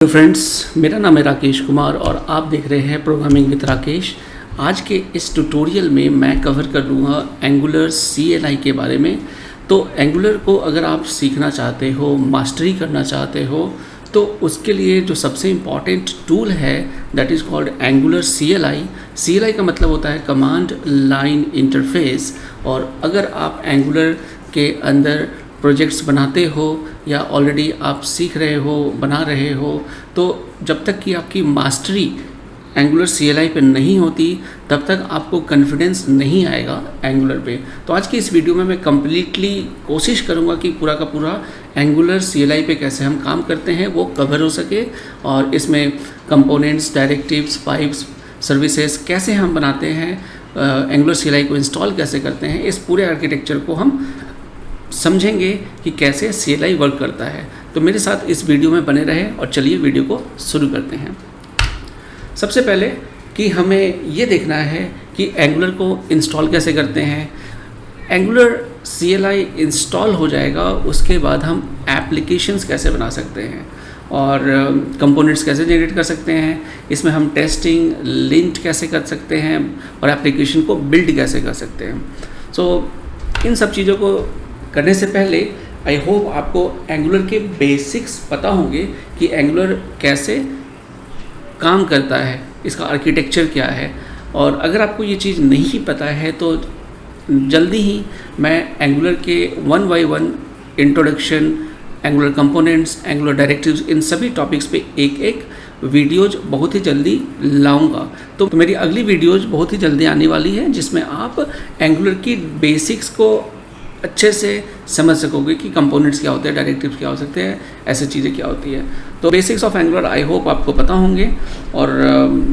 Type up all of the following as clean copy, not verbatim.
Hello friends, मेरा नाम है राकेश कुमार और आप देख रहे हैं प्रोग्रामिंग विद राकेश। आज के इस ट्यूटोरियल में मैं कवर कर लूँगा एंगुलर CLI के बारे में। तो एंगुलर को अगर आप सीखना चाहते हो, मास्टरी करना चाहते हो, तो उसके लिए जो सबसे इम्पॉर्टेंट टूल है that is called angular CLI। CLI का मतलब होता है कमांड लाइन इंटरफेस। और अगर आप एंगुलर के अंदर प्रोजेक्ट्स बनाते हो या ऑलरेडी आप सीख रहे हो, बना रहे हो, तो जब तक कि आपकी मास्टरी एंगुलर CLI पे नहीं होती तब तक आपको कॉन्फिडेंस नहीं आएगा एंगुलर पे। तो आज की इस वीडियो में मैं कम्प्लीटली कोशिश करूँगा कि पूरा का पूरा एंगुलर CLI पे कैसे हम काम करते हैं वो कवर हो सके, और इसमें कंपोनेंट्स, डायरेक्टिव्स, पाइप्स, सर्विसेज कैसे हम बनाते हैं, एंगुलर CLI को इंस्टॉल कैसे करते हैं, इस पूरे आर्किटेक्चर को हम समझेंगे कि कैसे CLI वर्क करता है। तो मेरे साथ इस वीडियो में बने रहे और चलिए वीडियो को शुरू करते हैं। सबसे पहले कि हमें ये देखना है कि एंगुलर को इंस्टॉल कैसे करते हैं। एंगुलर CLI इंस्टॉल हो जाएगा, उसके बाद हम एप्लीकेशंस कैसे बना सकते हैं और कंपोनेंट्स कैसे जनरेट कर सकते हैं, इसमें हम टेस्टिंग, लिंट कैसे कर सकते हैं और एप्लीकेशन को बिल्ड कैसे कर सकते हैं। सो इन सब चीज़ों को करने से पहले आई होप आपको एंगुलर के बेसिक्स पता होंगे कि एंगुलर कैसे काम करता है, इसका आर्किटेक्चर क्या है। और अगर आपको ये चीज़ नहीं पता है तो जल्दी ही मैं एंगुलर के 1 by 1 introduction, angular components, angular directives, इन सभी टॉपिक्स पे एक एक वीडियोज बहुत ही जल्दी लाऊंगा। तो मेरी अगली वीडियोज बहुत ही जल्दी आने वाली है जिसमें आप एंगुलर की बेसिक्स को अच्छे से समझ सकोगे कि कंपोनेंट्स क्या होते हैं, डायरेक्टिव्स क्या हो सकते हैं, ऐसी चीज़ें क्या होती है। तो basics of angular I hope आपको पता होंगे और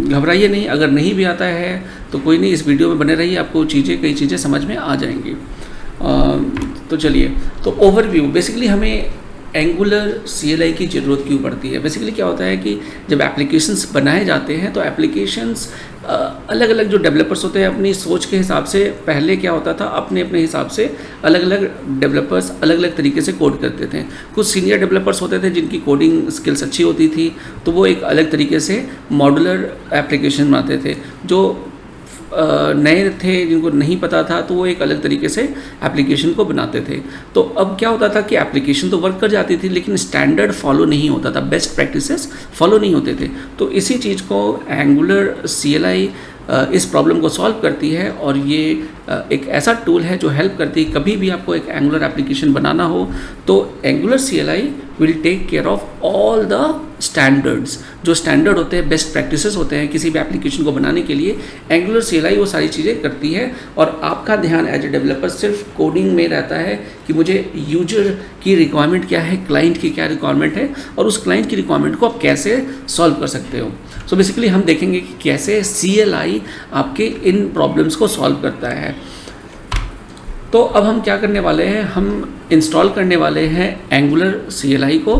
घबराइए नहीं, अगर नहीं भी आता है तो कोई नहीं, इस वीडियो में बने रहिए, आपको कई चीज़ें समझ में आ जाएंगी। तो चलिए, तो ओवरव्यू, बेसिकली हमें एंगुलर CLI की ज़रूरत क्यों पड़ती है। बेसिकली क्या होता है कि जब एप्लीकेशंस बनाए जाते हैं तो एप्लीकेशंस अलग अलग जो डेवलपर्स होते हैं अपनी सोच के हिसाब से, पहले क्या होता था अपने अपने हिसाब से अलग अलग डेवलपर्स अलग अलग तरीके से कोड करते थे। कुछ सीनियर डेवलपर्स होते थे जिनकी कोडिंग स्किल्स अच्छी होती थी, तो वो एक अलग तरीके से मॉड्यूलर एप्लीकेशन बनाते थे। जो नए थे, जिनको नहीं पता था, तो वो एक अलग तरीके से एप्लीकेशन को बनाते थे। तो अब क्या होता था कि एप्लीकेशन तो वर्क कर जाती थी लेकिन स्टैंडर्ड फॉलो नहीं होता था, बेस्ट प्रैक्टिसेस फॉलो नहीं होते थे। तो इसी चीज़ को एंगुलर CLI इस प्रॉब्लम को सॉल्व करती है और ये एक ऐसा टूल है जो हेल्प करती है। कभी भी आपको एक एंगुलर एप्लीकेशन बनाना हो तो Angular CLI will take care of all the standards. जो स्टैंडर्ड होते हैं, बेस्ट प्रैक्टिसेस होते हैं किसी भी एप्लीकेशन को बनाने के लिए, एंगुलर CLI वो सारी चीज़ें करती है। और आपका ध्यान एज ए डेवलपर सिर्फ कोडिंग में रहता है कि मुझे यूजर की रिक्वायरमेंट क्या है, क्लाइंट की क्या रिक्वायरमेंट है और उस क्लाइंट की रिक्वायरमेंट को आप कैसे सॉल्व कर सकते हो। सो बेसिकली हम देखेंगे कि कैसे CLI आपके इन प्रॉब्लम्स को सॉल्व करता है। तो अब हम क्या करने वाले हैं, हम इंस्टॉल करने वाले हैं एंगुलर CLI को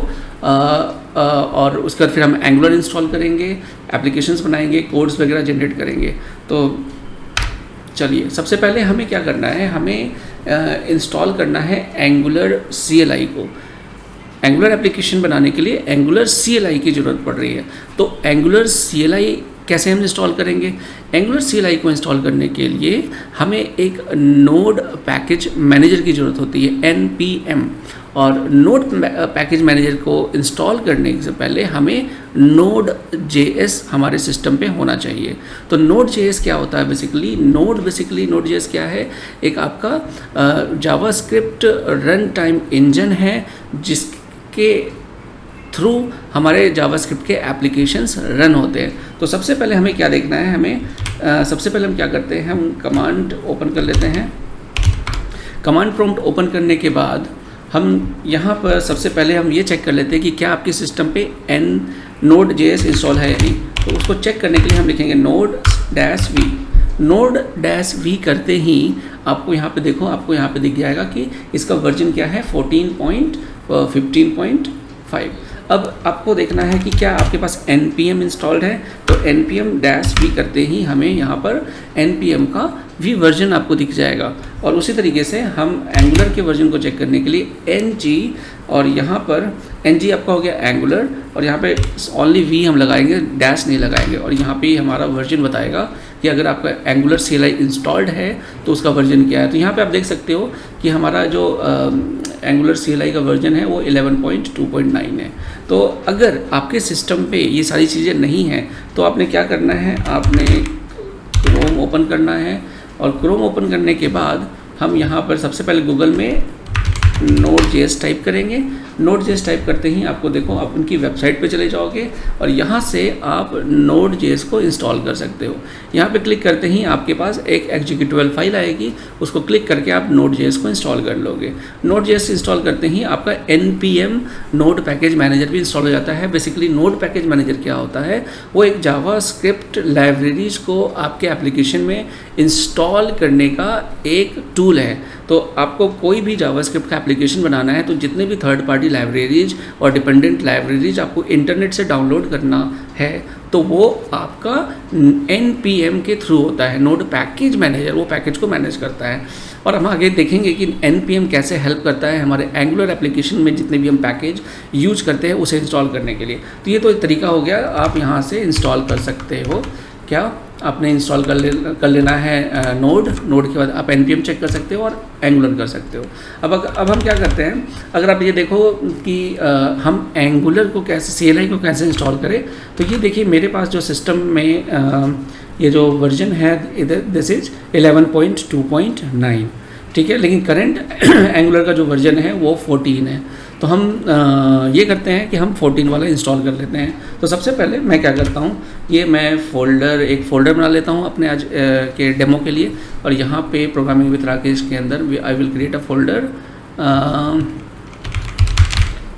और उसके बाद फिर हम एंगुलर इंस्टॉल करेंगे, एप्लीकेशंस बनाएंगे, कोड्स वगैरह जनरेट करेंगे। तो चलिए, सबसे पहले हमें क्या करना है, हमें इंस्टॉल करना है एंगुलर CLI को। एंगुलर एप्लीकेशन बनाने के लिए एंगुलर CLI की ज़रूरत पड़ रही है। तो एंगुलर CLI कैसे हम इंस्टॉल करेंगे। एंगुलर CLI को इंस्टॉल करने के लिए हमें एक नोड पैकेज मैनेजर की ज़रूरत होती है, NPM। और नोड पैकेज मैनेजर को इंस्टॉल करने से पहले हमें Node.js हमारे सिस्टम पे होना चाहिए। तो Node.js क्या होता है, बेसिकली Node.js क्या है, एक आपका जावास्क्रिप्ट रन टाइम इंजन है जिसके थ्रू हमारे जावास्क्रिप्ट के एप्लीकेशंस रन होते हैं। तो सबसे पहले हमें क्या देखना है, हमें सबसे पहले हम क्या करते हैं, हम कमांड ओपन कर लेते हैं। कमांड प्रॉम्प्ट ओपन करने के बाद हम यहाँ पर सबसे पहले हम ये चेक कर लेते हैं कि क्या आपके सिस्टम पे Node.js इंस्टॉल है या नहीं। तो उसको चेक करने के लिए हम लिखेंगे Node-v। Node-v करते ही आपको यहाँ पे देखो, आपको यहाँ पे दिख जाएगा कि इसका वर्जन क्या है, 14.15.5। अब आपको देखना है कि क्या आपके पास npm इंस्टॉल्ड है, तो npm-v करते ही हमें यहाँ पर npm का v वर्जन आपको दिख जाएगा। और उसी तरीके से हम एंगुलर के वर्जन को चेक करने के लिए ng, और यहाँ पर ng आपका हो गया एंगुलर, और यहाँ पे ओनली v हम लगाएंगे, डैश नहीं लगाएंगे, और यहाँ पे हमारा वर्जन बताएगा कि अगर आपका एंगुलर CLI इंस्टॉल्ड है तो उसका वर्जन क्या है। तो यहाँ पे आप देख सकते हो कि हमारा जो एंगुलर CLI का वर्जन है वो 11.2.9 है। तो अगर आपके सिस्टम पे ये सारी चीज़ें नहीं हैं तो आपने क्या करना है, आपने क्रोम ओपन करना है, और क्रोम ओपन करने के बाद हम यहाँ पर सबसे पहले गूगल में Node.js टाइप करेंगे। Node.js टाइप करते ही आपको देखो आप उनकी वेबसाइट पे चले जाओगे और यहाँ से आप Node.js को इंस्टॉल कर सकते हो। यहाँ पे क्लिक करते ही आपके पास एक एग्जीक्यूटेबल फाइल आएगी, उसको क्लिक करके आप Node.js को इंस्टॉल कर लोगे। Node.js इंस्टॉल करते ही आपका npm नोड पैकेज मैनेजर भी इंस्टॉल हो जाता है। बेसिकली नोड पैकेज मैनेजर क्या होता है, वो एक जावास्क्रिप्ट लाइब्रेरीज को आपके एप्लीकेशन में इंस्टॉल करने का एक टूल है। तो आपको कोई भी जावास्क्रिप्ट का एप्लीकेशन बनाना है तो जितने भी थर्ड पार्टी लाइब्रेरीज और डिपेंडेंट लाइब्रेरीज आपको इंटरनेट से डाउनलोड करना है तो वो आपका npm के थ्रू होता है। नोड पैकेज मैनेजर वो पैकेज को मैनेज करता है। और हम आगे देखेंगे कि npm कैसे हेल्प करता है हमारे एंगुलर एप्लीकेशन में जितने भी हम पैकेज यूज करते हैं उसे इंस्टॉल करने के लिए। तो ये तो एक तरीका हो गया, आप यहाँ से इंस्टॉल कर सकते हो। क्या आपने इंस्टॉल कर लेना है नोड के बाद आप npm चेक कर सकते हो और एंगुलर कर सकते हो। अब हम क्या करते हैं, अगर आप ये देखो कि हम एंगुलर को कैसे CLI को कैसे इंस्टॉल करें, तो ये देखिए मेरे पास जो सिस्टम में ये जो वर्जन है इधर दिस इज 11.2.9, ठीक है, लेकिन करंट एंगुलर का जो वर्जन है वो 14 है। तो हम ये करते हैं कि हम 14 वाला इंस्टॉल कर लेते हैं। तो सबसे पहले मैं क्या करता हूँ, ये मैं एक फ़ोल्डर बना लेता हूँ अपने आज के डेमो के लिए, और यहाँ पे प्रोग्रामिंग विद राकेश के अंदर I will create a folder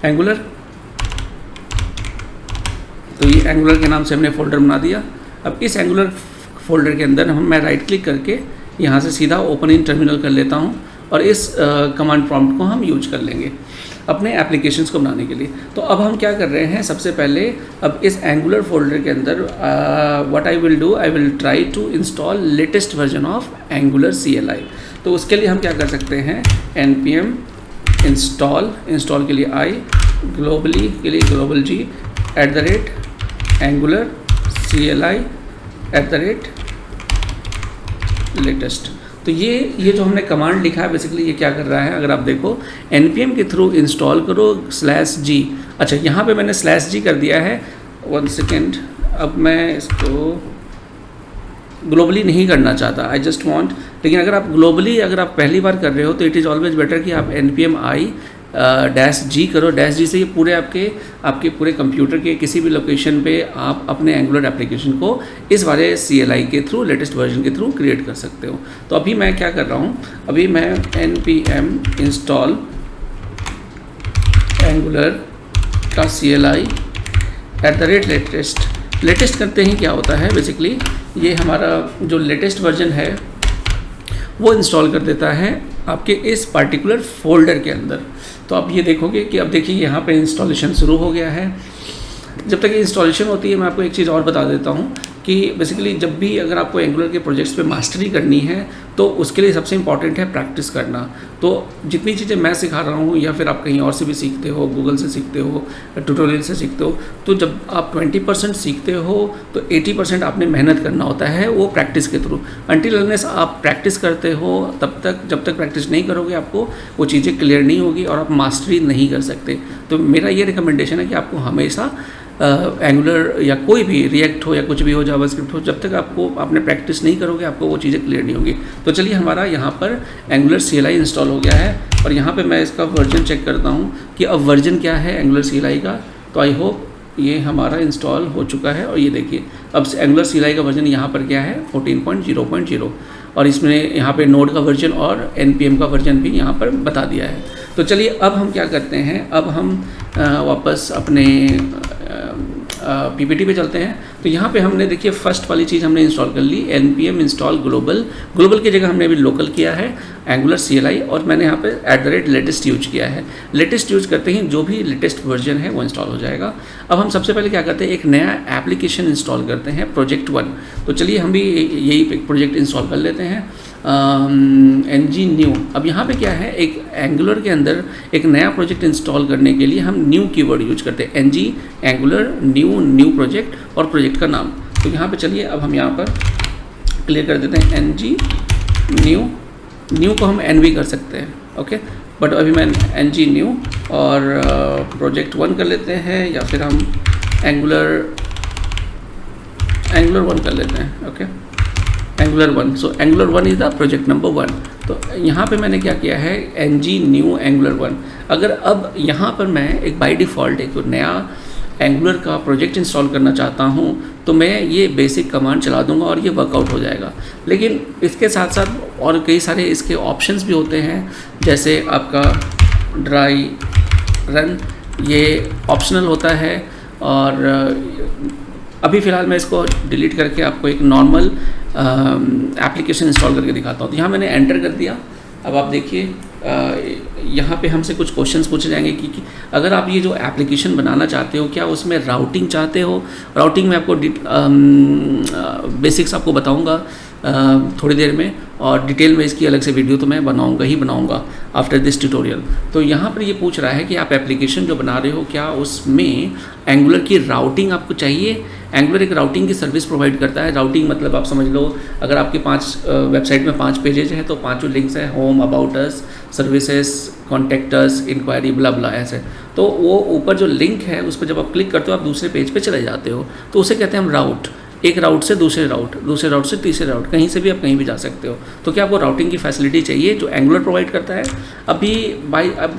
angular. तो ये एंगुलर के नाम से हमने फ़ोल्डर बना दिया। अब इस एंगुलर फोल्डर के अंदर मैं राइट क्लिक करके यहाँ से सीधा ओपन इन टर्मिनल कर लेता हूँ, और इस कमांड प्रॉम्प्ट को हम यूज कर लेंगे अपने एप्लीकेशंस को बनाने के लिए। तो अब हम क्या कर रहे हैं, सबसे पहले अब इस एंगुलर फोल्डर के अंदर what I will do, I will try to install latest version of Angular CLI। तो उसके लिए हम क्या कर सकते हैं, npm इंस्टॉल के लिए आई, ग्लोबली के लिए ग्लोबल जी @angular CLI @latest। तो ये जो हमने कमांड लिखा है बेसिकली ये क्या कर रहा है, अगर आप देखो npm के थ्रू इंस्टॉल करो /g। अच्छा, यहाँ पे मैंने /g कर दिया है, 1 सेकेंड। अब मैं इसको ग्लोबली नहीं करना चाहता, आई जस्ट वांट, लेकिन अगर आप ग्लोबली अगर आप पहली बार कर रहे हो तो इट इज़ ऑलवेज बेटर कि आप npm i -g करो। -g से ये पूरे आपके पूरे कंप्यूटर के किसी भी लोकेशन पे आप अपने एंगुलर एप्लीकेशन को इस वाले CLI के थ्रू लेटेस्ट वर्जन के थ्रू क्रिएट कर सकते हो। तो अभी मैं क्या कर रहा हूँ, अभी मैं npm इंस्टॉल एंगुलर का CLI @latest करते ही क्या होता है, बेसिकली ये हमारा जो लेटेस्ट वर्जन है वो इंस्टॉल कर देता है आपके इस पार्टिकुलर फोल्डर के अंदर। तो आप ये देखोगे कि अब देखिए यहाँ पे इंस्टॉलेशन शुरू हो गया है। जब तक ये इंस्टॉलेशन होती है मैं आपको एक चीज़ और बता देता हूँ कि बेसिकली जब भी अगर आपको एंगुलर के प्रोजेक्ट्स पे मास्टरी करनी है तो उसके लिए सबसे इम्पॉर्टेंट है प्रैक्टिस करना। तो जितनी चीज़ें मैं सिखा रहा हूँ या फिर आप कहीं और से भी सीखते हो, गूगल से सीखते हो, ट्यूटोरियल से सीखते हो, तो जब आप 20% सीखते हो तो 80% आपने मेहनत करना होता है वो प्रैक्टिस के थ्रू। अनटिल अनलेस आप प्रैक्टिस करते हो तब तक, जब तक प्रैक्टिस नहीं करोगे आपको वो चीज़ें क्लियर नहीं होगी और आप मास्टरी नहीं कर सकते। तो मेरा ये रिकमेंडेशन है कि आपको हमेशा एंगुलर या कोई भी रिएक्ट हो या कुछ भी हो, जावास्क्रिप्ट हो, जब तक आपने प्रैक्टिस नहीं करोगे आपको वो चीज़ें क्लियर नहीं होंगी। तो चलिए हमारा यहाँ पर एंगुलर CLI इंस्टॉल हो गया है और यहाँ पे मैं इसका वर्जन चेक करता हूँ कि अब वर्जन क्या है एंगुलर CLI का। तो आई होप ये हमारा इंस्टॉल हो चुका है और ये देखिए अब एंगुलर CLI का वर्जन यहाँ पर क्या है 14.0.0 और इसमें यहाँ पे नोड का वर्जन और npm का वर्जन भी यहाँ पर बता दिया है। तो चलिए अब हम क्या करते हैं, अब हम वापस अपने पीपीटी पे चलते हैं। तो यहाँ पे हमने देखिए फर्स्ट वाली चीज़ हमने इंस्टॉल कर ली, npm इंस्टॉल ग्लोबल की जगह हमने अभी लोकल किया है एंगुलर CLI, और मैंने यहाँ पे @latest यूज किया है। लेटेस्ट यूज करते ही जो भी लेटेस्ट वर्जन है वो इंस्टॉल हो जाएगा। अब हम सबसे पहले क्या करते हैं, एक नया एप्लीकेशन इंस्टॉल करते हैं, प्रोजेक्ट 1। तो चलिए हम भी यही प्रोजेक्ट इंस्टॉल कर लेते हैं, ng न्यू। अब यहाँ पे क्या है, एक एंगुलर के अंदर एक नया प्रोजेक्ट इंस्टॉल करने के लिए हम न्यू कीवर्ड यूज करते हैं, ng एंगुलर न्यू प्रोजेक्ट और प्रोजेक्ट का नाम। तो यहाँ पे चलिए अब हम यहाँ पर क्लियर कर देते हैं ng न्यू को हम nv कर सकते हैं, ओके, बट अभी मैं ng न्यू और प्रोजेक्ट 1 कर लेते हैं, या फिर हम एंगुलर 1 कर लेते हैं, okay, angular 1। So angular 1 is the project number 1। तो यहाँ पे मैंने क्या किया है, ng न्यू एंगुलर 1। अगर अब यहाँ पर मैं एक बाय डिफ़ॉल्ट एक नया एंगुलर का प्रोजेक्ट इंस्टॉल करना चाहता हूँ तो मैं ये बेसिक कमांड चला दूंगा और ये वर्कआउट हो जाएगा। लेकिन इसके साथ साथ और कई सारे इसके ऑप्शंस भी होते हैं, जैसे आपका ड्राई रन, ये ऑप्शनल होता है। और अभी फ़िलहाल मैं इसको डिलीट करके आपको एक नॉर्मल एप्लीकेशन इंस्टॉल करके दिखाता हूँ। तो यहाँ मैंने एंटर कर दिया। अब आप देखिए यहाँ पे हमसे कुछ क्वेश्चंस पूछे जाएंगे कि अगर आप ये जो एप्लीकेशन बनाना चाहते हो, क्या उसमें राउटिंग चाहते हो। राउटिंग में आपको बेसिक्स आपको बताऊंगा थोड़ी देर में, और डिटेल में इसकी अलग से वीडियो तो मैं बनाऊंगा आफ्टर दिस ट्यूटोरियल। तो यहाँ पर ये पूछ रहा है कि आप एप्लीकेशन जो बना रहे हो, क्या उसमें एंगुलर की राउटिंग आपको चाहिए। एंगुलर एक राउटिंग की सर्विस प्रोवाइड करता है। राउटिंग मतलब आप समझ लो, अगर आपके 5 वेबसाइट में 5 पेजेज हैं तो 5 लिंक्स हैं, home, about us, services, contact us, inquiry, blah blah, ऐसे। तो वो ऊपर जो लिंक है उस पर जब आप क्लिक करते हो आप दूसरे पेज पे चले जाते हो, तो उसे कहते हैं हम राउट। एक राउट से दूसरे राउट से तीसरे राउट, कहीं से भी आप कहीं भी जा सकते हो। तो क्या आपको राउटिंग की फैसिलिटी चाहिए जो एंगुलर प्रोवाइड करता है। अब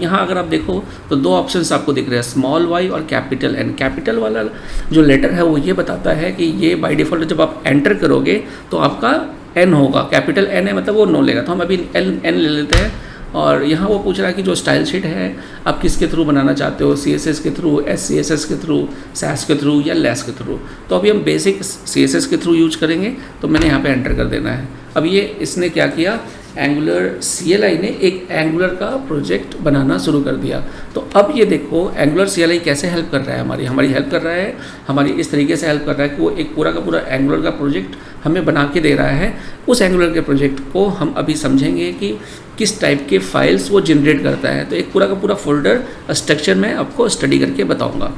यहाँ अगर आप देखो तो 2 ऑप्शंस आपको दिख रहे हैं, स्मॉल y और कैपिटल N। कैपिटल वाला जो लेटर है वो ये बताता है कि ये बाय डिफ़ॉल्ट जब आप एंटर करोगे तो आपका N होगा, कैपिटल N है मतलब वो नो लेगा। तो हम अभी N ले लेते हैं। और यहाँ वो पूछ रहा है कि जो स्टाइल शीट है आप किसके थ्रू बनाना चाहते हो, CSS के थ्रू, SCSS के थ्रू, SAS के थ्रू या लेस के थ्रू। तो अभी हम बेसिक CSS के थ्रू यूज करेंगे। तो मैंने यहाँ पे एंटर कर देना है। अब ये इसने क्या किया, एंगुलर CLI ने एक एंगुलर का प्रोजेक्ट बनाना शुरू कर दिया। तो अब ये देखो एंगुलर CLI कैसे हेल्प कर रहा है, हमारी हेल्प कर रहा है, हमारी इस तरीके से हेल्प कर रहा है कि वो एक पूरा का पूरा एंगुलर का प्रोजेक्ट हमें बना के दे रहा है। उस एंगुलर के प्रोजेक्ट को हम अभी समझेंगे कि किस टाइप के फाइल्स वो जनरेट करता है। तो एक पूरा का पूरा फोल्डर स्ट्रक्चर में आपको स्टडी करके बताऊँगा।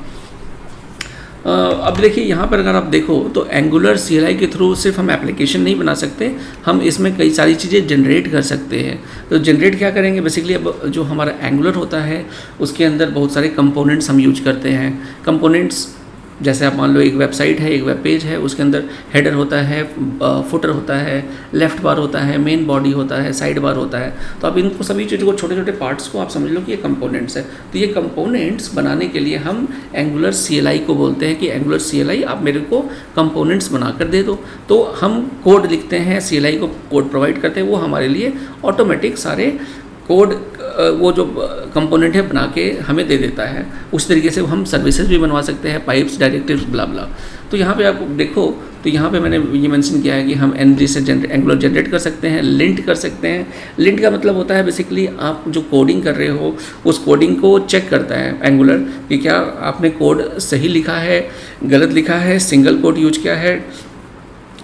अब देखिए यहाँ पर अगर आप देखो तो एंगुलर CLI के थ्रू सिर्फ हम एप्लीकेशन नहीं बना सकते, हम इसमें कई सारी चीज़ें जनरेट कर सकते हैं। तो जनरेट क्या करेंगे, बेसिकली अब जो हमारा एंगुलर होता है उसके अंदर बहुत सारे कंपोनेंट्स हम यूज करते हैं। कंपोनेंट्स जैसे आप मान लो एक वेबसाइट है, एक वेब पेज है, उसके अंदर हेडर होता है, फुटर होता है, लेफ़्ट बार होता है, मेन बॉडी होता है, साइड बार होता है। तो आप इनको सभी चीज़ों को, छोटे छोटे पार्ट्स को आप समझ लो कि ये कंपोनेंट्स है। तो ये कंपोनेंट्स बनाने के लिए हम एंगुलर CLI को बोलते हैं कि एंगुलर CLI आप मेरे को कंपोनेंट्स बना कर दे दो। तो हम कोड लिखते हैं, CLI को कोड प्रोवाइड करते हैं, वो हमारे लिए ऑटोमेटिक सारे कोड वो जो कंपोनेंट है बना के हमें दे देता है। उस तरीके से हम सर्विसेज भी बनवा सकते हैं, पाइप्स, डायरेक्टिव्स, ब्ला ब्ला। तो यहाँ पे आप देखो तो यहाँ पे मैंने ये मेंशन किया है कि हम ng से एंगुलर जनरेट कर सकते हैं, लिंट कर सकते हैं। लिंट का मतलब होता है बेसिकली आप जो कोडिंग कर रहे हो उस कोडिंग को चेक करता है एंगुलर कि क्या आपने कोड सही लिखा है, गलत लिखा है, सिंगल कोड यूज किया है,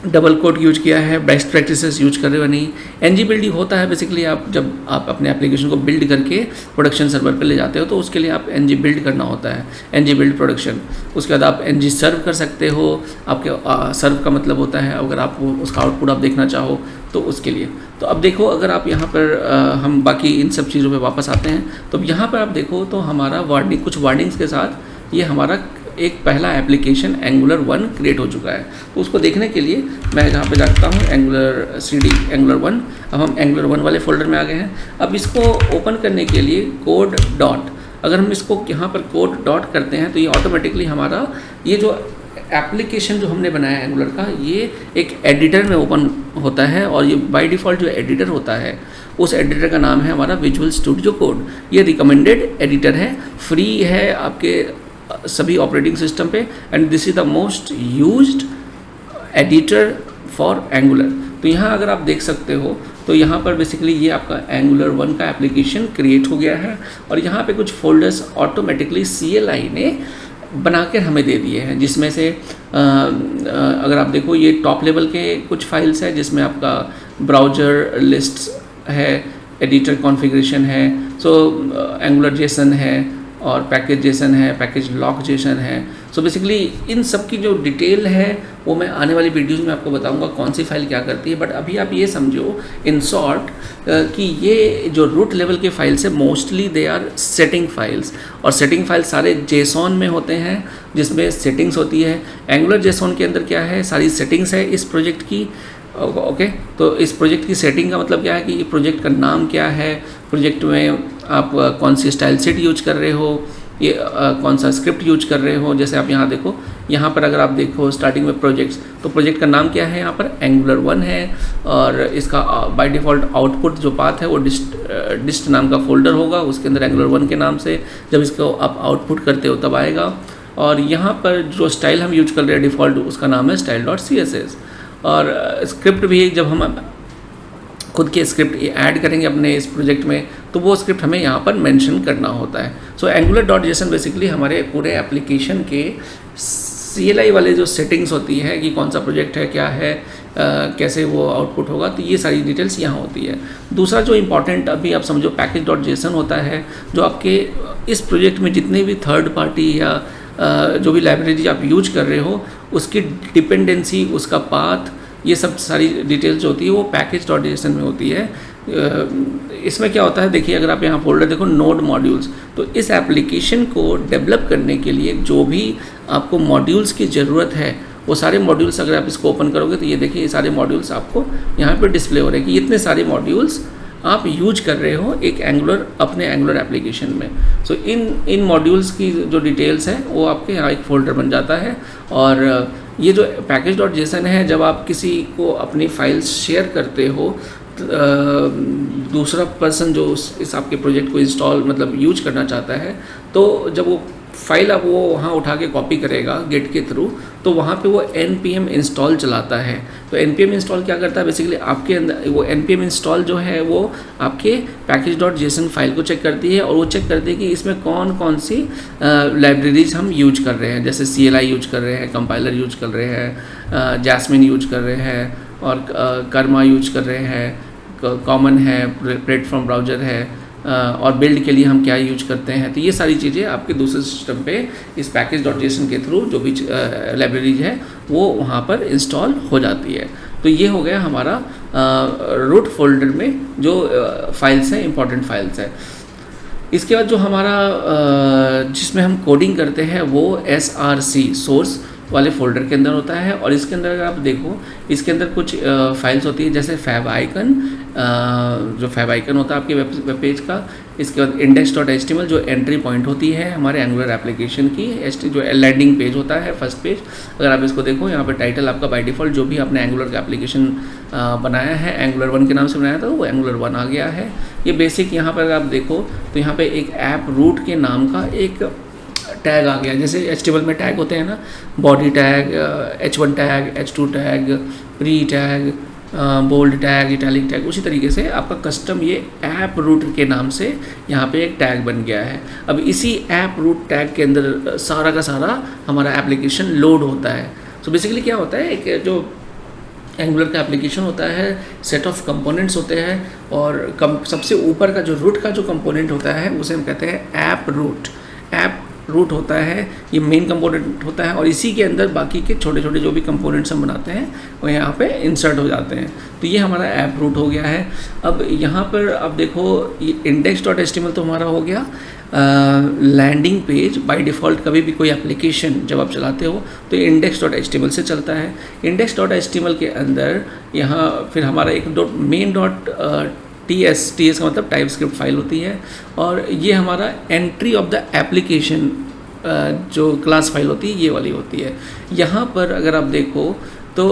डबल कोड यूज किया है, बेस्ट प्रैक्टिसेस यूज कर रहे हो नहीं। ng बिल्डिंग होता है बेसिकली आप जब आप अपने एप्लीकेशन को बिल्ड करके प्रोडक्शन सर्वर पे ले जाते हो तो उसके लिए आप ng बिल्ड करना होता है, ng बिल्ड प्रोडक्शन। उसके बाद आप ng सर्व कर सकते हो। आपके सर्व का मतलब होता है अगर आप उसका आउटपुट आप देखना चाहो तो उसके लिए। तो अब देखो अगर आप यहाँ पर हम बाकी इन सब चीज़ों पर वापस आते हैं तो यहाँ पर आप देखो तो हमारा वार्निंग, कुछ वार्निंग्स के साथ ये हमारा एक पहला एप्लीकेशन एंगुलर 1 क्रिएट हो चुका है। तो उसको देखने के लिए मैं यहाँ पे जाता हूँ एंगुलर CD एंगुलर 1। अब हम एंगुलर 1 वाले फोल्डर में आ गए हैं। अब इसको ओपन करने के लिए कोड डॉट, अगर हम इसको यहाँ पर कोड डॉट करते हैं तो ये ऑटोमेटिकली हमारा ये जो एप्लीकेशन जो हमने बनाया एंगुलर का ये एक एडिटर में ओपन होता है। और ये बाय डिफ़ॉल्ट जो एडिटर होता है उस एडिटर का नाम है हमारा विजुअल स्टूडियो कोड। ये रिकमेंडेड एडिटर है, फ्री है, आपके सभी ऑपरेटिंग सिस्टम पे, and this is the most used editor for angular. तो यहाँ अगर आप देख सकते हो तो यहाँ पर बेसिकली ये आपका एंगुलर 1 का एप्लीकेशन क्रिएट हो गया है, और यहाँ पे कुछ फोल्डर्स ऑटोमेटिकली CLI ने बनाकर हमें दे दिए हैं, जिसमें से अगर आप देखो ये टॉप लेवल के कुछ फाइल्स है जिसमें आपका ब्राउज़र लिस्ट है, एडिटर कॉन्फ़िगरेशन है, सो एंगुलर जेसन है, और पैकेज जेसन है, पैकेज लॉक जेसन है। सो बेसिकली इन सब की जो डिटेल है वो मैं आने वाली वीडियोज़ में आपको बताऊंगा कौन सी फाइल क्या करती है, बट अभी आप ये समझो इन शॉर्ट कि ये जो रूट लेवल के फाइल्स है mostly they are setting files, और सेटिंग फाइल्स सारे जेसॉन में होते हैं जिसमें सेटिंग्स होती है। एंगुलर जेसॉन के अंदर क्या है, सारी सेटिंग्स है इस प्रोजेक्ट की। ओके, तो इस प्रोजेक्ट की सेटिंग का मतलब क्या है कि ये प्रोजेक्ट का नाम क्या है, प्रोजेक्ट में आप कौन सी स्टाइल सेट यूज कर रहे हो, ये कौन सा स्क्रिप्ट यूज कर रहे हो। जैसे आप यहाँ देखो, यहाँ पर अगर आप देखो स्टार्टिंग में प्रोजेक्ट्स, तो प्रोजेक्ट का नाम क्या है, यहाँ पर एंगुलर 1 है, और इसका बाय डिफ़ॉल्ट आउटपुट जो पाथ है वो डिस्ट नाम का फोल्डर होगा, उसके अंदर एंगुलर 1 के नाम से जब इसको आप आउटपुट करते हो तब आएगा। और यहाँ पर जो स्टाइल हम यूज कर रहे हैं डिफ़ॉल्ट, उसका नाम है style.css। और स्क्रिप्ट भी जब हम खुद के स्क्रिप्ट ऐड करेंगे अपने इस प्रोजेक्ट में, तो वो स्क्रिप्ट हमें यहाँ पर मेंशन करना होता है। सो angular.json बेसिकली हमारे पूरे एप्लीकेशन के CLI वाले जो सेटिंग्स होती है कि कौन सा प्रोजेक्ट है, क्या है, कैसे वो आउटपुट होगा, तो ये सारी डिटेल्स यहाँ होती है। दूसरा जो इम्पॉर्टेंट अभी आप समझो पैकेज.json होता है, जो आपके इस प्रोजेक्ट में जितने भी थर्ड पार्टी या जो भी लाइब्रेरी आप यूज कर रहे हो उसकी डिपेंडेंसी, उसका पाथ, ये सब सारी डिटेल्स जो होती है वो पैकेज.json में होती है। इसमें क्या होता है, देखिए अगर आप यहाँ फोल्डर देखो नोड मॉड्यूल्स, तो इस एप्लीकेशन को डेवलप करने के लिए जो भी आपको मॉड्यूल्स की ज़रूरत है वो सारे मॉड्यूल्स अगर आप इसको ओपन करोगे तो ये देखिए ये सारे मॉड्यूल्स आपको यहाँ पे डिस्प्ले हो रहे हैं कि इतने सारे मॉड्यूल्स आप यूज कर रहे हो एक अपने एंगुलर एप्लीकेशन में। सो इन मॉड्यूल्स की जो डिटेल्स है वो आपके यहाँ एक फ़ोल्डर बन जाता है। और ये जो पैकेज.json है, जब आप किसी को अपनी फाइल्स शेयर करते हो, दूसरा पर्सन जो इस आपके प्रोजेक्ट को इंस्टॉल मतलब यूज करना चाहता है, तो जब वो फाइल आप वो वहाँ उठा के कॉपी करेगा गेट के थ्रू, तो वहाँ पे वो npm इंस्टॉल चलाता है। तो npm इंस्टॉल क्या करता है, बेसिकली आपके अंदर वो npm इंस्टॉल जो है वो आपके पैकेज.json फाइल को चेक करती है, और वो चेक करती है कि इसमें कौन कौन सी लाइब्रेरीज हम यूज कर रहे हैं। जैसे CLI यूज कर रहे हैं, कंपाइलर यूज कर रहे हैं, जैस्मिन यूज कर रहे हैं, और कर्मा यूज कर रहे हैं, कॉमन है, प्लेटफॉर्म ब्राउज़र है, और बिल्ड के लिए हम क्या यूज करते हैं। तो ये सारी चीज़ें आपके दूसरे सिस्टम पे इस पैकेज.json के थ्रू जो भी लाइब्रेरीज है वो वहाँ पर इंस्टॉल हो जाती है। तो ये हो गया हमारा रूट फोल्डर में जो फाइल्स हैं, इंपॉर्टेंट फाइल्स हैं। इसके बाद जो हमारा जिसमें हम कोडिंग करते हैं वो SRC सोर्स वाले फ़ोल्डर के अंदर होता है। और इसके अंदर अगर आप देखो, इसके अंदर कुछ फाइल्स होती है जैसे favicon, जो favicon होता है आपके वेब पेज का। इसके बाद index.html जो एंट्री पॉइंट होती है हमारे एंगुलर एप्लीकेशन की, जो लैंडिंग पेज होता है फर्स्ट पेज। अगर आप इसको देखो, यहाँ पे टाइटल आपका बाय डिफ़ॉल्ट जो भी आपने एंगुलर का एप्लीकेशन बनाया है एंगुलर 1 के नाम से बनाया था वो एंगुलर 1 आ गया है। ये बेसिक यहाँ पर अगर आप देखो तो यहाँ पे एक ऐप रूट के नाम का एक टैग आ गया। जैसे HTML में टैग होते हैं ना, body tag, H1 tag, H2 tag, pre tag, bold tag, italic tag, उसी तरीके से आपका कस्टम ये ऐप रूट के नाम से यहाँ पे एक टैग बन गया है। अब इसी ऐप रूट टैग के अंदर सारा का सारा हमारा एप्लीकेशन लोड होता है। सो बेसिकली क्या होता है, एक जो एंगुलर का एप्लीकेशन होता है, सेट ऑफ कंपोनेंट्स होते हैं, और सबसे ऊपर का जो रूट का जो कंपोनेंट होता है उसे हम कहते हैं ऐप रूट। ऐप रूट होता है, ये मेन कंपोनेंट होता है, और इसी के अंदर बाकी के छोटे छोटे जो भी कंपोनेंट्स हम बनाते हैं वो यहाँ पे इंसर्ट हो जाते हैं। तो ये हमारा ऐप रूट हो गया है। अब यहाँ पर आप देखो ये index.html तो हमारा हो गया लैंडिंग पेज। बाय डिफ़ॉल्ट कभी भी कोई एप्लीकेशन जब आप चलाते हो तो index.html से चलता है। index.html के अंदर यहाँ फिर हमारा एक मेन TS का मतलब टाइप स्क्रिप्ट फाइल होती है, और ये हमारा एंट्री ऑफ द एप्लीकेशन जो क्लास फाइल होती है ये वाली होती है। यहाँ पर अगर आप देखो तो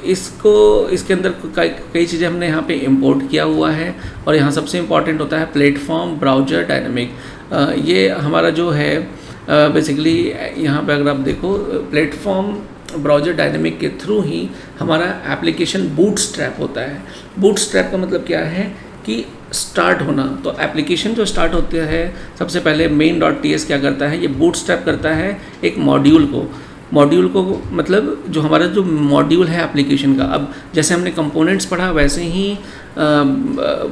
इसके अंदर कई चीज़ें हमने यहाँ पे इंपोर्ट किया हुआ है, और यहाँ सबसे इम्पॉर्टेंट होता है प्लेटफॉर्म ब्राउज़र डायनेमिक। ये हमारा जो है बेसिकली यहाँ पे अगर आप देखो प्लेटफॉर्म ब्राउज़र डायनेमिक के थ्रू ही हमारा एप्लीकेशन बूटस्ट्रैप होता है। बूटस्ट्रैप का मतलब क्या है कि स्टार्ट होना। तो एप्लीकेशन जो स्टार्ट होते हैं सबसे पहले main.ts क्या करता है, ये बूटस्ट्रैप करता है एक मॉड्यूल को मतलब जो हमारा जो मॉड्यूल है एप्लीकेशन का। अब जैसे हमने कंपोनेंट्स पढ़ा वैसे ही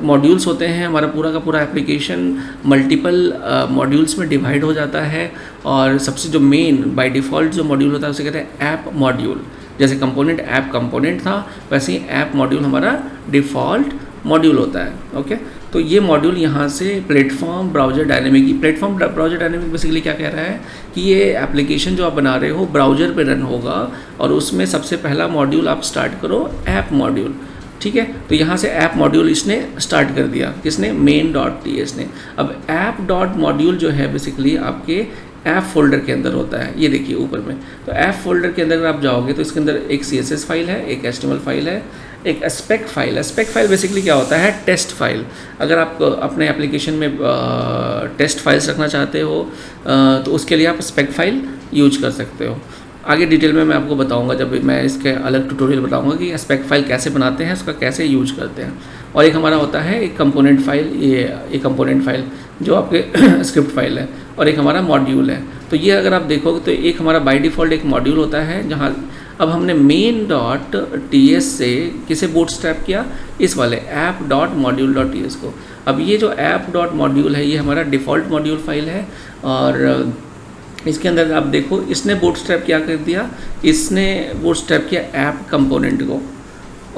मॉड्यूल्स होते हैं। हमारा पूरा का पूरा एप्लीकेशन मल्टीपल मॉड्यूल्स में डिवाइड हो जाता है और सबसे जो मेन बाय डिफ़ॉल्ट जो मॉड्यूल होता है उसे कहते हैं ऐप मॉड्यूल। जैसे कंपोनेंट ऐप कंपोनेंट था वैसे ही ऐप मॉड्यूल हमारा डिफ़ॉल्ट मॉड्यूल होता है। ओके, तो ये मॉड्यूल यहाँ से प्लेटफॉर्म ब्राउज़र डायनेमिक बेसिकली क्या कह रहा है कि ये एप्लीकेशन जो आप बना रहे हो ब्राउज़र पे रन होगा और उसमें सबसे पहला मॉड्यूल आप स्टार्ट करो ऐप मॉड्यूल। ठीक है, तो यहाँ से ऐप मॉड्यूल इसने स्टार्ट कर दिया, किसने, main.ts ने। अब ऐप डॉट मॉड्यूल जो है बेसिकली आपके ऐप फोल्डर के अंदर होता है। ये देखिए ऊपर में, तो ऐप फोल्डर के अंदर अगर आप जाओगे तो इसके अंदर एक CSS फाइल है, एक HTML फाइल है, एक स्पेक फाइल है। स्पेक फाइल बेसिकली क्या होता है, टेस्ट फाइल। अगर आप अपने एप्लीकेशन में टेस्ट फाइल्स रखना चाहते हो तो उसके लिए आप स्पेक फाइल यूज कर सकते हो। आगे डिटेल में मैं आपको बताऊंगा जब मैं इसके अलग ट्यूटोरियल बताऊंगा कि स्पेक फाइल कैसे बनाते हैं, उसका कैसे यूज करते हैं। और एक हमारा होता है एक कंपोनेंट फाइल, ये एक कंपोनेंट फाइल जो आपके स्क्रिप्ट फाइल है, और एक हमारा मॉड्यूल है। तो ये अगर आप देखोगे तो एक हमारा बाय डिफ़ॉल्ट एक मॉड्यूल होता है जहाँ अब हमने main.ts से किसे बूटस्ट्रैप किया, इस वाले app.module.ts को। अब ये जो app.module है ये हमारा डिफ़ॉल्ट मॉड्यूल फाइल है और इसके अंदर आप देखो इसने बूटस्ट्रैप क्या कर दिया, इसने बूटस्ट्रैप किया ऐप कंपोनेंट को।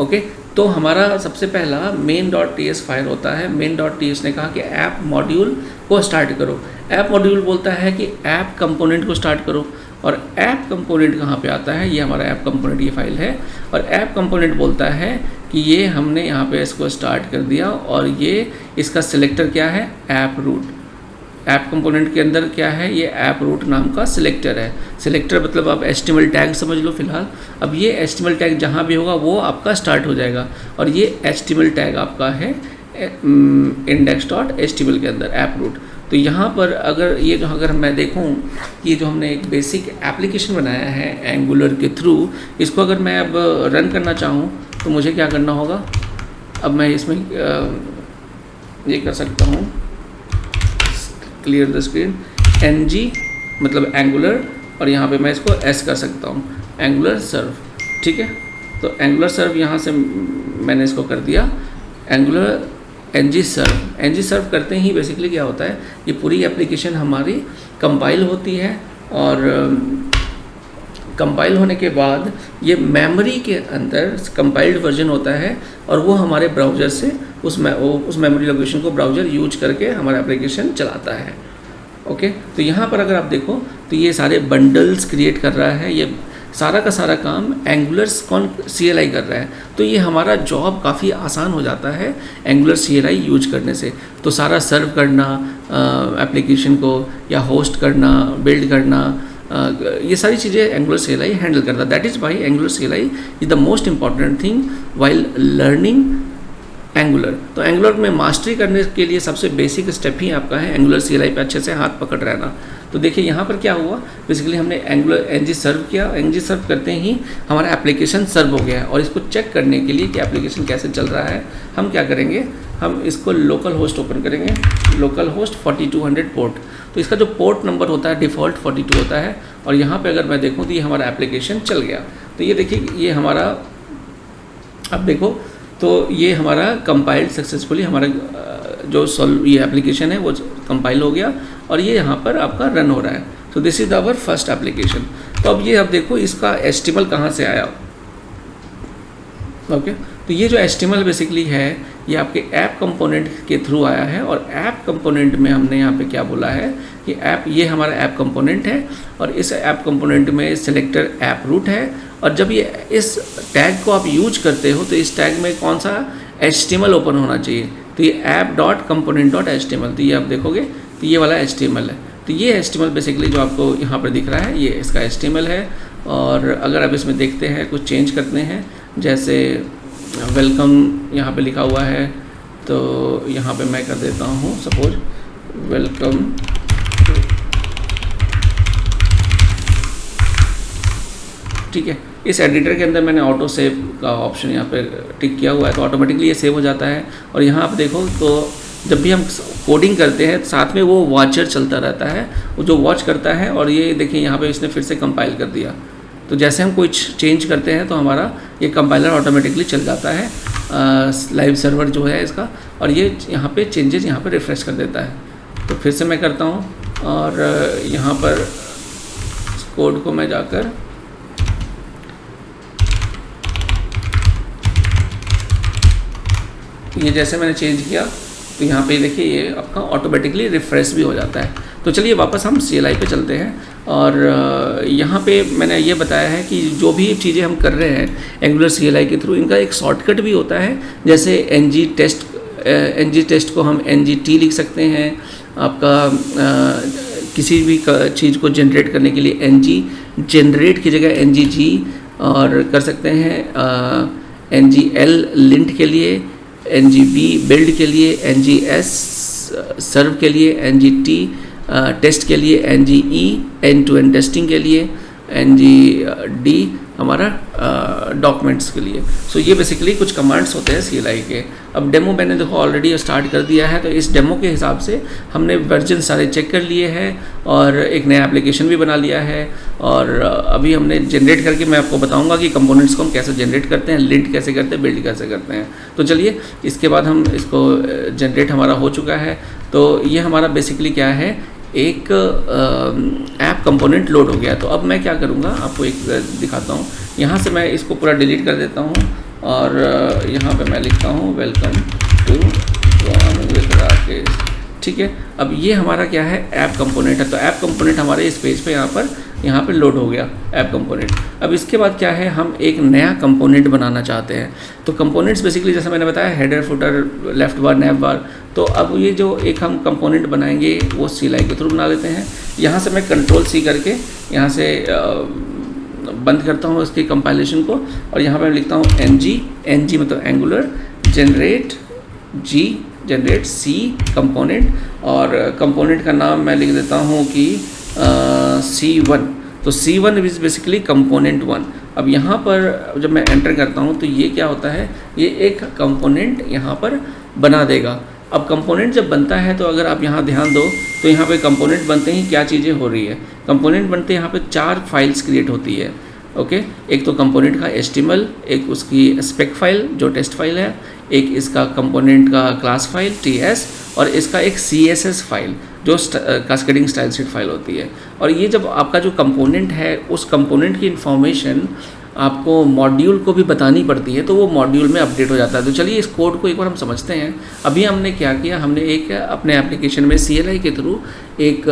ओके, तो हमारा सबसे पहला main.ts फाइल होता है। main.ts ने कहा कि ऐप मॉड्यूल को स्टार्ट करो। ऐप मॉड्यूल बोलता है कि ऐप कंपोनेंट को स्टार्ट करो, और ऐप कंपोनेंट कहाँ पे आता है, ये हमारा ऐप कंपोनेंट ये फाइल है। और ऐप कंपोनेंट बोलता है कि ये हमने यहाँ पे इसको स्टार्ट कर दिया और ये इसका सिलेक्टर क्या है, ऐप रूट। ऐप कंपोनेंट के अंदर क्या है, ये ऐप रूट नाम का सिलेक्टर है। सिलेक्टर मतलब आप HTML टैग समझ लो फिलहाल। अब ये HTML टैग जहाँ भी होगा वो आपका स्टार्ट हो जाएगा, और ये HTML टैग आपका है index.html के अंदर ऐप रूट। तो यहाँ पर अगर ये जो अगर मैं देखूँ ये जो हमने एक बेसिक एप्लीकेशन बनाया है एंगुलर के थ्रू, इसको अगर मैं अब रन करना चाहूँ तो मुझे क्या करना होगा। अब मैं इसमें ये कर सकता हूँ, क्लियर द स्क्रीन, ng मतलब एंगुलर, और यहाँ पे मैं इसको s कर सकता हूँ, एंगुलर सर्व। ठीक है, तो एंगुलर सर्व यहाँ से मैंने इसको कर दिया, एंगुलर ng सर्व करते ही बेसिकली क्या होता है, ये पूरी एप्लीकेशन हमारी कंपाइल होती है, और कंपाइल होने के बाद ये मेमोरी के अंदर कंपाइल्ड वर्जन होता है, और वो हमारे ब्राउज़र से उस मेमोरी लोकेशन को ब्राउज़र यूज करके हमारा एप्लीकेशन चलाता है। ओके, तो यहाँ पर अगर आप देखो तो ये सारे बंडल्स क्रिएट कर रहा है, ये सारा का सारा काम एंगुलर CLI कर रहा है। तो ये हमारा जॉब काफ़ी आसान हो जाता है एंगुलर CLI यूज करने से। तो सारा सर्व करना एप्लीकेशन को, या होस्ट करना, बिल्ड करना, ये सारी चीज़ें एंगुलर CLI हैंडल करता है। That is why angular CLI is the most important thing while learning angular. तो एंगुलर में मास्टरी करने के लिए सबसे बेसिक स्टेप ही आपका है एंगुलर CLI पे अच्छे से हाथ पकड़ रहना। तो देखिए यहाँ पर क्या हुआ, बेसिकली हमने एंगुलर ng सर्व किया, ng सर्व करते ही हमारा एप्लीकेशन सर्व हो गया है। और इसको चेक करने के लिए कि एप्लीकेशन कैसे चल रहा है, हम क्या करेंगे, हम इसको लोकल होस्ट ओपन करेंगे, लोकल होस्ट 4200 पोर्ट। तो इसका जो पोर्ट नंबर होता है डिफ़ॉल्ट 42 होता है, और यहाँ पे अगर मैं देखूँ तो ये हमारा एप्लीकेशन चल गया। तो ये देखिए ये हमारा, अब देखो तो ये हमारा कंपाइल्ड सक्सेसफुली, हमारा जो ये एप्लीकेशन है वो कंपाइल हो गया, और ये यहाँ पर आपका रन हो रहा है। तो this is our first application. तो अब ये आप देखो इसका HTML कहाँ से आया। ओके, तो ये जो HTML बेसिकली है ये आपके ऐप कंपोनेंट के थ्रू आया है, और ऐप कंपोनेंट में हमने यहाँ पे क्या बोला है कि ऐप, ये हमारा ऐप कंपोनेंट है, और इस ऐप कंपोनेंट में सिलेक्टर ऐप रूट है। और जब ये इस टैग को आप यूज करते हो तो इस टैग में कौन सा HTML ओपन होना चाहिए, तो ये app.component.html। तो ये आप देखोगे तो ये वाला HTML है। तो ये HTML बेसिकली जो आपको यहाँ पर दिख रहा है ये इसका HTML है। और अगर आप इसमें देखते हैं कुछ चेंज करते हैं, जैसे वेलकम यहाँ पे लिखा हुआ है, तो यहाँ पे मैं कर देता हूँ सपोज वेलकम ठीक है। इस एडिटर के अंदर मैंने ऑटो सेव का ऑप्शन यहाँ पे टिक किया हुआ है, तो ऑटोमेटिकली ये सेव हो जाता है। और यहाँ आप देखो तो जब भी हम कोडिंग करते हैं साथ में वो वॉचर चलता रहता है, वो जो वॉच करता है। और ये देखिए यहाँ पे इसने फिर से कंपाइल कर दिया, तो जैसे हम कुछ चेंज करते हैं तो हमारा ये कंपाइलर ऑटोमेटिकली चल जाता है लाइव सर्वर जो है इसका, और ये यहाँ पे चेंजेस यहाँ पे रिफ्रेश कर देता है। तो फिर से मैं करता हूँ और यहाँ पर इस कोड को मैं जाकर ये जैसे मैंने चेंज किया तो यहाँ पे देखिए ये आपका ऑटोमेटिकली रिफ्रेश भी हो जाता है। तो चलिए वापस हम CLI पे चलते हैं, और यहाँ पे मैंने ये बताया है कि जो भी चीज़ें हम कर रहे हैं एंगुलर CLI के थ्रू, इनका एक शॉर्टकट भी होता है। जैसे ng टेस्ट को हम ngT लिख सकते हैं, आपका किसी भी चीज़ को जनरेट करने के लिए ng जनरेट की जगह ngg, और कर सकते हैं ngl लिंट के लिए, ngb बिल्ड के लिए, ngS सर्व के लिए, ngT टेस्ट के लिए, NGE end to end testing के लिए, NGD हमारा डॉक्यूमेंट्स के लिए। सो ये बेसिकली कुछ कमांड्स होते हैं CLI के। अब डेमो मैंने देखो ऑलरेडी स्टार्ट कर दिया है, तो इस डेमो के हिसाब से हमने वर्जन सारे चेक कर लिए हैं और एक नया एप्लीकेशन भी बना लिया है। और अभी हमने जनरेट करके मैं आपको बताऊंगा कि कंपोनेंट्स को हम कैसे जनरेट करते हैं, लिंट कैसे करते हैं, बिल्ड कैसे करते हैं। तो चलिए इसके बाद हम इसको जनरेट हमारा हो चुका है। तो ये हमारा बेसिकली क्या है, एक ऐप कंपोनेंट लोड हो गया। तो अब मैं क्या करूँगा आपको एक दिखाता हूँ। यहाँ से मैं इसको पूरा डिलीट कर देता हूँ और यहाँ पे मैं लिखता हूँ वेलकम टू राकेश, ठीक है। अब ये हमारा क्या है, ऐप कंपोनेंट है। तो ऐप कंपोनेंट हमारे इस पेज पे यहाँ पर लोड हो गया ऐप कंपोनेंट। अब इसके बाद क्या है, हम एक नया कंपोनेंट बनाना चाहते हैं। तो कंपोनेंट्स बेसिकली जैसे मैंने बताया हेडर, फुटर, लेफ्ट बार, नैव बार। तो अब ये जो एक हम कंपोनेंट बनाएंगे वो CLI के थ्रू बना लेते हैं। यहाँ से मैं Ctrl+C करके यहाँ से बंद करता हूँ इसकी कंपाइलेशन को, और यहाँ पर लिखता हूँ ng मतलब एंगुलर जनरेट C कंपोनेंट, और कंपोनेंट का नाम मैं लिख देता हूँ कि C1। तो C1 इज बेसिकली कंपोनेंट 1। अब यहाँ पर जब मैं एंटर करता हूँ तो ये क्या होता है, ये एक कंपोनेंट यहाँ पर बना देगा। अब कंपोनेंट जब बनता है तो अगर आप यहाँ ध्यान दो तो यहाँ पे कंपोनेंट बनते ही क्या चीज़ें हो रही है, कंपोनेंट बनते यहाँ पे 4 फाइल्स क्रिएट होती है। ओके, एक तो कंपोनेंट का HTML, एक उसकी स्पेक फाइल जो टेस्ट फाइल है, एक इसका कंपोनेंट का क्लास फाइल TS, और इसका एक CSS फाइल जो कास्केडिंग स्टाइल शीट फाइल होती है। और ये जब आपका जो कंपोनेंट है उस कंपोनेंट की इन्फॉर्मेशन आपको मॉड्यूल को भी बतानी पड़ती है, तो वो मॉड्यूल में अपडेट हो जाता है। तो चलिए इस कोड को एक बार हम समझते हैं। अभी हमने क्या किया, हमने एक अपने एप्लीकेशन में CLI के थ्रू एक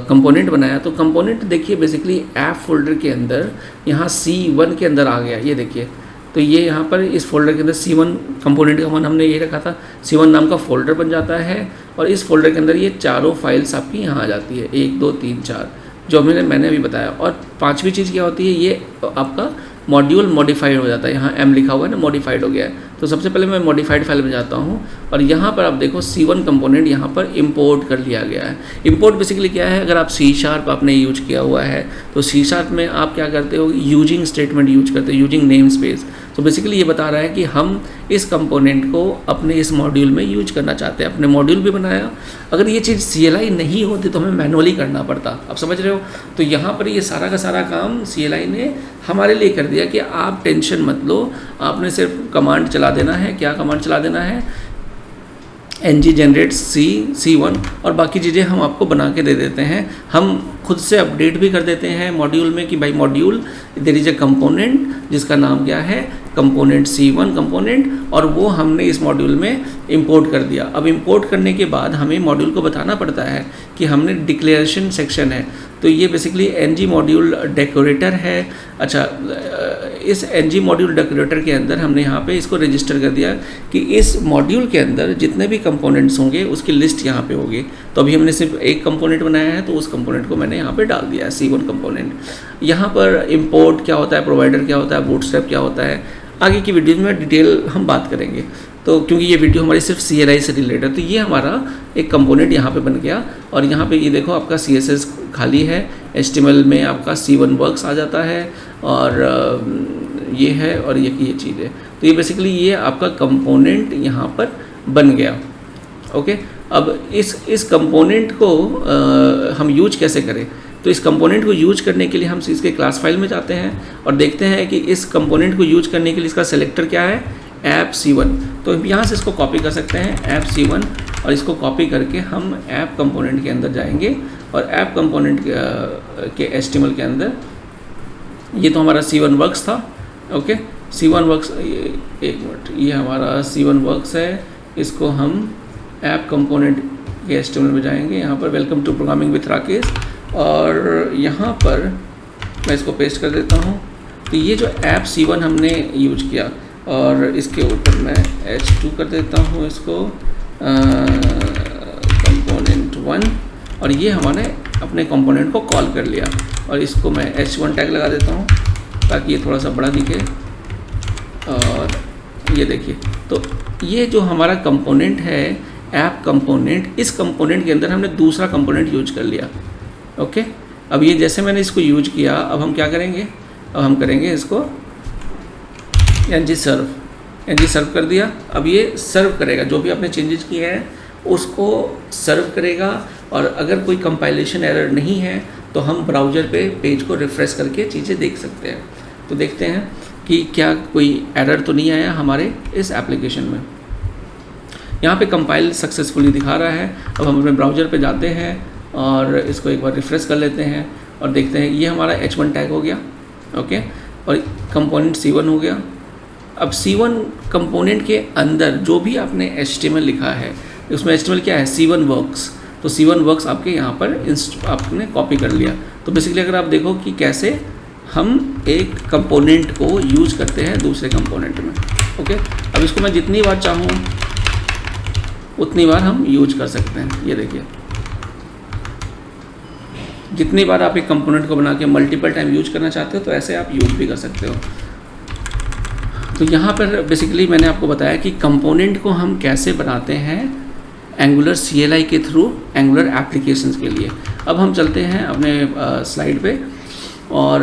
कंपोनेंट बनाया। तो कंपोनेंट देखिए बेसिकली ऐप फोल्डर के अंदर यहाँ C1 के अंदर आ गया, ये देखिए। तो ये यहाँ पर इस फोल्डर के अंदर C1 कंपोनेंट का वन हमने ये रखा था, C1 नाम का फोल्डर बन जाता है, और इस फोल्डर के अंदर ये चारों फाइल्स आपकी यहाँ आ जाती है, 1 2 3 4 जो मैंने अभी बताया। और पांचवी चीज़ क्या होती है, ये आपका मॉड्यूल मॉडिफाइड हो जाता है। यहाँ M लिखा हुआ है ना, मॉडिफाइड हो गया है। तो सबसे पहले मैं मॉडिफाइड फाइल में जाता हूँ, और यहाँ पर आप देखो C1 कंपोनेंट यहाँ पर इंपोर्ट कर लिया गया है। इंपोर्ट बेसिकली क्या है, अगर आप C# आपने यूज किया हुआ है तो C# में आप क्या करते हो, यूजिंग स्टेटमेंट यूज करते हो, यूजिंग नेम स्पेस। तो बेसिकली ये बता रहा है कि हम इस कंपोनेंट को अपने इस मॉड्यूल में यूज करना चाहते हैं। अपने मॉड्यूल भी बनाया। अगर ये चीज़ CLI नहीं होती तो हमें मैनुअली करना पड़ता, आप समझ रहे हो। तो यहाँ पर ये सारा का सारा काम CLI ने हमारे लिए कर दिया कि आप टेंशन मत लो, आपने सिर्फ कमांड चला देना है। क्या कमांड चला देना है, ng जनरेट C1, और बाकी चीज़ें हम आपको बना के दे देते हैं। हम खुद से अपडेट भी कर देते हैं मॉड्यूल में कि भाई module there is a component जिसका नाम क्या है, कंपोनेंट C1 कंपोनेंट, और वो हमने इस मॉड्यूल में इंपोर्ट कर दिया। अब इंपोर्ट करने के बाद हमें मॉड्यूल को बताना पड़ता है कि हमने डिक्लेरेशन सेक्शन है, तो ये बेसिकली ng मॉड्यूल डेकोरेटर है। अच्छा, इस ng मॉड्यूल डेकोरेटर के अंदर हमने यहाँ पे इसको रजिस्टर कर दिया कि इस मॉड्यूल के अंदर जितने भी कंपोनेंट्स होंगे उसकी लिस्ट यहाँ पे होगी। तो अभी हमने सिर्फ एक कंपोनेंट बनाया है, तो उस कंपोनेंट को मैंने यहाँ पे डाल दिया है, C1 कंपोनेंट। यहाँ पर इंपोर्ट क्या होता है, प्रोवाइडर क्या होता है, बूटस्ट्रैप क्या होता है, आगे की वीडियो में डिटेल हम बात करेंगे। तो क्योंकि ये वीडियो हमारी सिर्फ CLI से रिलेटेड है, तो ये हमारा एक कंपोनेंट यहाँ पे बन गया। और यहाँ पे ये देखो आपका CSS खाली है, HTML में आपका C1 वर्क्स आ जाता है, और ये है, और ये चीज़ है। तो ये बेसिकली ये आपका कंपोनेंट यहाँ पर बन गया। ओके, अब इस कंपोनेंट को हम यूज कैसे करें? तो इस कंपोनेंट को यूज करने के लिए हम इसके क्लास फाइल में जाते हैं और देखते हैं कि इस कंपोनेंट को यूज करने के लिए इसका सेलेक्टर क्या है, ऐप C1। तो यहाँ से इसको कॉपी कर सकते हैं, ऐप C1, और इसको कॉपी करके हम ऐप कंपोनेंट के अंदर जाएंगे, और ऐप कंपोनेंट के HTML के अंदर ये तो हमारा C1 वर्क्स था। ओके, C1 वर्क्स, एक मिनट, ये हमारा C1 वर्क्स है, इसको हम ऐप कंपोनेंट के HTML में जाएंगे। यहाँ पर welcome to programming with Rakesh, और यहाँ पर मैं इसको पेस्ट कर देता हूँ। तो ये जो ऐप C1 हमने यूज किया, और इसके ऊपर मैं H2 कर देता हूँ इसको, कंपोनेंट 1, और ये हमारे अपने कंपोनेंट को कॉल कर लिया, और इसको मैं H1 टैग लगा देता हूँ ताकि ये थोड़ा सा बड़ा दिखे। और ये देखिए, तो ये जो हमारा कंपोनेंट है ऐप कंपोनेंट, इस कंपोनेंट के अंदर हमने दूसरा कंपोनेंट यूज कर लिया। ओके, अब ये जैसे मैंने इसको यूज किया, अब हम क्या करेंगे, अब हम करेंगे इसको ng सर्व कर दिया। अब ये सर्व करेगा, जो भी आपने चेंजेस किए हैं उसको सर्व करेगा, और अगर कोई कंपाइलेशन एरर नहीं है तो हम ब्राउज़र पे पेज को रिफ़्रेश करके चीज़ें देख सकते हैं। तो देखते हैं कि क्या कोई एरर तो नहीं आया हमारे इस एप्लीकेशन में। यहाँ पे कंपाइल सक्सेसफुली दिखा रहा है। अब हम अपने ब्राउज़र पे जाते हैं और इसको एक बार रिफ़्रेश कर लेते हैं और देखते हैं ये हमारा H1 टैग हो गया। ओके, और कंपोनेंट C1 हो गया। अब C1 कंपोनेंट के अंदर जो भी आपने HTML लिखा है, उसमें HTML क्या है, C1 वर्क्स। तो C1 वर्क्स आपके यहाँ पर आपने कॉपी कर लिया। तो बेसिकली अगर आप देखो कि कैसे हम एक कंपोनेंट को यूज़ करते हैं दूसरे कंपोनेंट में। ओके, अब इसको मैं जितनी बार चाहूँ उतनी बार हम यूज कर सकते हैं। ये देखिए, जितनी बार आप एक कंपोनेंट को बना के मल्टीपल टाइम यूज करना चाहते हो तो ऐसे आप यूज भी कर सकते हो। तो यहाँ पर बेसिकली मैंने आपको बताया कि कंपोनेंट को हम कैसे बनाते हैं एंगुलर CLI के थ्रू एंगुलर एप्लीकेशंस के लिए। अब हम चलते हैं अपने स्लाइड पे और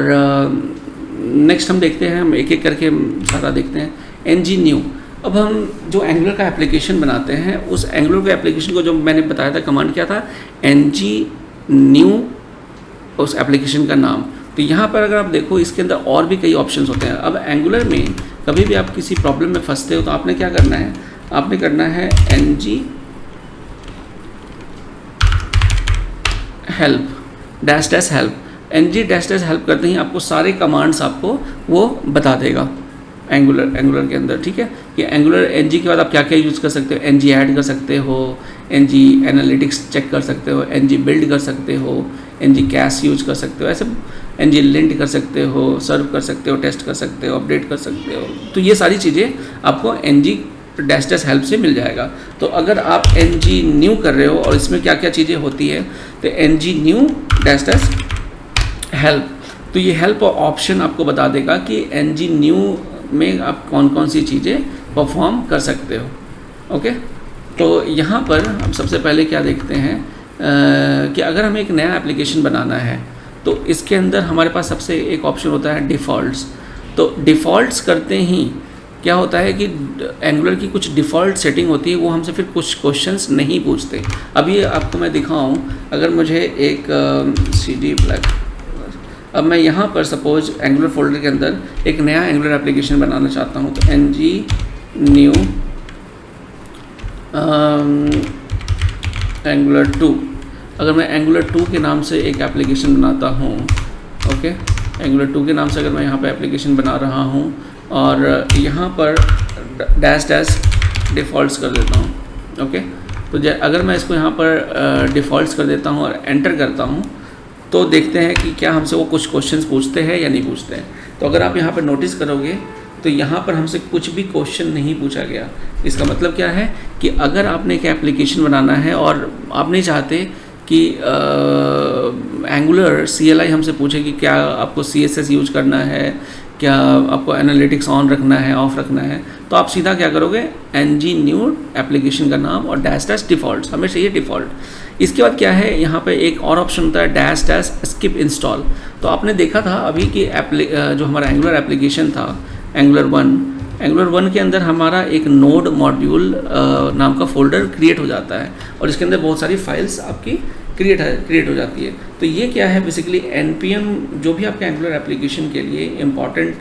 नेक्स्ट हम देखते हैं, हम एक एक करके सारा देखते हैं। ng new, अब हम जो एंगुलर का एप्लीकेशन बनाते हैं उस एंगुलर के एप्लीकेशन को जो मैंने बताया था कमांड क्या था, ng new, उस एप्लीकेशन का नाम। तो यहाँ पर अगर आप देखो इसके अंदर और भी कई ऑप्शंस होते हैं। अब एंगुलर में कभी भी आप किसी प्रॉब्लम में फंसते हो तो आपने क्या करना है, आपने करना है ng help dash help. ng dash help करते ही आपको सारे कमांड्स आपको वो बता देगा एंगुलर के अंदर। ठीक है, कि एंगुलर ng के बाद आप क्या क्या यूज़ कर सकते हो, ng ऐड कर सकते हो, ng एनालिटिक्स चेक कर सकते हो, ng बिल्ड कर सकते हो, ng कैश यूज कर सकते हो, ऐसे ng लिंट कर सकते हो, सर्व कर सकते हो, टेस्ट कर सकते हो, अपडेट कर सकते हो। तो ये सारी चीज़ें आपको ng डैश हेल्प से मिल जाएगा। तो अगर आप ng न्यू कर रहे हो और इसमें क्या क्या चीज़ें होती है, तो ng न्यू डैश हेल्प, तो ये हेल्प ऑप्शन आपको बता देगा कि ng न्यू में आप कौन कौन सी चीज़ें परफॉर्म कर सकते हो। ओके, तो यहाँ पर हम सबसे पहले क्या देखते हैं कि अगर हमें एक नया एप्लीकेशन बनाना है तो इसके अंदर हमारे पास सबसे एक ऑप्शन होता है डिफ़ॉल्ट्स। तो डिफ़ॉल्ट्स करते ही क्या होता है कि एंगुलर की कुछ डिफ़ॉल्ट सेटिंग होती है, वो हमसे फिर कुछ क्वेश्चंस नहीं पूछते। अब ये आपको मैं दिखाऊं, अगर मुझे एक CD ब्लैक, अब मैं यहाँ पर सपोज एंगुलर फोल्डर के अंदर एक नया एंगुलर एप्लीकेशन बनाना चाहता हूँ, तो ng न्यू एंगुलर 2, अगर मैं एंगुलर 2 के नाम से एक एप्लीकेशन बनाता हूँ, ओके, एंगुलर 2 के नाम से अगर मैं यहाँ पे एप्लीकेशन बना रहा हूँ और यहाँ पर डैश डिफ़ॉल्ट्स कर देता हूँ। ओके, तो अगर मैं इसको यहाँ पर डिफ़ॉल्ट्स कर देता हूँ और एंटर करता हूँ तो देखते हैं कि क्या हमसे वो कुछ क्वेश्चंस पूछते हैं या नहीं पूछते हैं। तो अगर आप यहाँ पर नोटिस करोगे तो यहाँ पर हमसे कुछ भी क्वेश्चन नहीं पूछा गया। इसका मतलब क्या है कि अगर आपने एक एप्लीकेशन बनाना है और आप नहीं चाहते कि एंगुलर CLI हमसे पूछे कि क्या आपको CSS यूज करना है, क्या आपको एनालिटिक्स ऑन रखना है, ऑफ रखना है, तो आप सीधा क्या करोगे, ng न्यू एप्लीकेशन का नाम और डैश डैश डिफ़ॉल्ट, हमें चाहिए डिफ़ॉल्ट। इसके बाद क्या है, यहाँ पे एक और ऑप्शन होता है डैश डैश स्किप इंस्टॉल। तो आपने देखा था अभी कि जो हमारा एंगुलर एप्लीकेशन था एंगुलर 1 के अंदर हमारा एक नोड मॉड्यूल नाम का फोल्डर क्रिएट हो जाता है और इसके अंदर बहुत सारी फाइल्स आपकी क्रिएट हो जाती है। तो ये क्या है, बेसिकली npm जो भी आपके एंगुलर एप्लीकेशन के लिए इम्पॉर्टेंट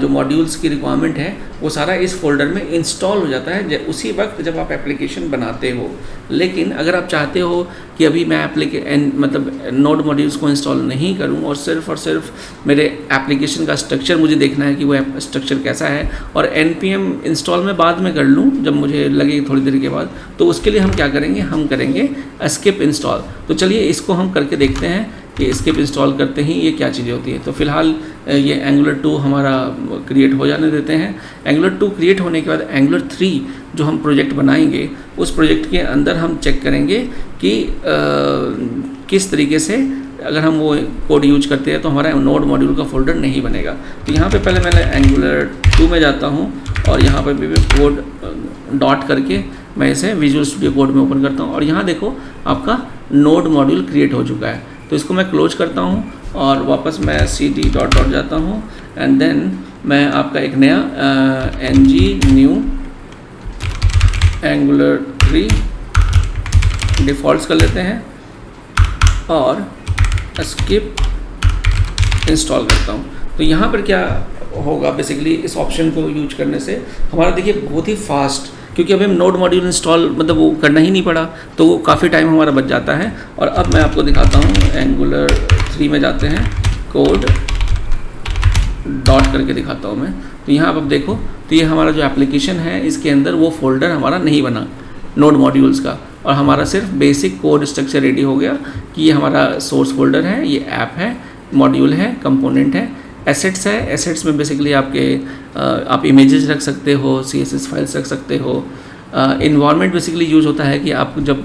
जो मॉड्यूल्स की रिक्वायरमेंट है वो सारा इस फोल्डर में इंस्टॉल हो जाता है उसी वक्त जब आप एप्लीकेशन बनाते हो। लेकिन अगर आप चाहते हो कि अभी मैं मतलब नोड मॉड्यूल्स को इंस्टॉल नहीं करूं और सिर्फ मेरे एप्लीकेशन का स्ट्रक्चर मुझे देखना है कि वो स्ट्रक्चर कैसा है और npm इंस्टॉल में बाद में कर लूँ जब मुझे लगे थोड़ी देर के बाद, तो उसके लिए हम क्या करेंगे, हम करेंगे स्किप इंस्टॉल। तो चलिए इसको हम करके देखते हैं कि स्किप इंस्टॉल करते ही ये क्या चीज़ें होती है। तो फिलहाल ये एंगुलर 2 हमारा क्रिएट हो जाने देते हैं। एंगुलर 2 क्रिएट होने के बाद एंगुलर 3 जो हम प्रोजेक्ट बनाएंगे उस प्रोजेक्ट के अंदर हम चेक करेंगे कि किस तरीके से अगर हम वो कोड यूज करते हैं तो हमारा नोड मॉड्यूल का फोल्डर नहीं बनेगा। तो यहाँ पे पहले मैं एंगुलर 2 में जाता हूँ और यहाँ पे भी कोड डॉट करके मैं इसे विजुअल स्टूडियो कोड में ओपन करता हूँ और यहाँ देखो आपका नोड मॉड्यूल क्रिएट हो चुका है। तो इसको मैं क्लोज करता हूँ और वापस मैं cd डॉट डॉट जाता हूँ एंड देन मैं आपका एक नया ng न्यू एंगुलर 3 डिफ़ॉल्ट्स कर लेते हैं और स्किप इंस्टॉल करता हूँ। तो यहाँ पर क्या होगा, बेसिकली इस ऑप्शन को यूज करने से हमारा देखिए बहुत ही फास्ट, क्योंकि अभी हम नोड मॉड्यूल इंस्टॉल मतलब वो करना ही नहीं पड़ा तो वो काफ़ी टाइम हमारा बच जाता है। और अब मैं आपको दिखाता हूँ एंगुलर 3 में जाते हैं, कोड डॉट करके दिखाता हूँ मैं। तो यहाँ आप देखो तो ये हमारा जो एप्लीकेशन है इसके अंदर वो फोल्डर हमारा नहीं बना नोड मॉड्यूल्स का और हमारा सिर्फ बेसिक कोड स्ट्रक्चर रेडी हो गया कि ये हमारा सोर्स फोल्डर है, ये ऐप है, मॉड्यूल है, कंपोनेंट है, एसेट्स है। एसेट्स में बेसिकली आप इमेजेस रख सकते हो, CSS फाइल्स रख सकते हो। इन्वायरमेंट बेसिकली यूज होता है कि आप जब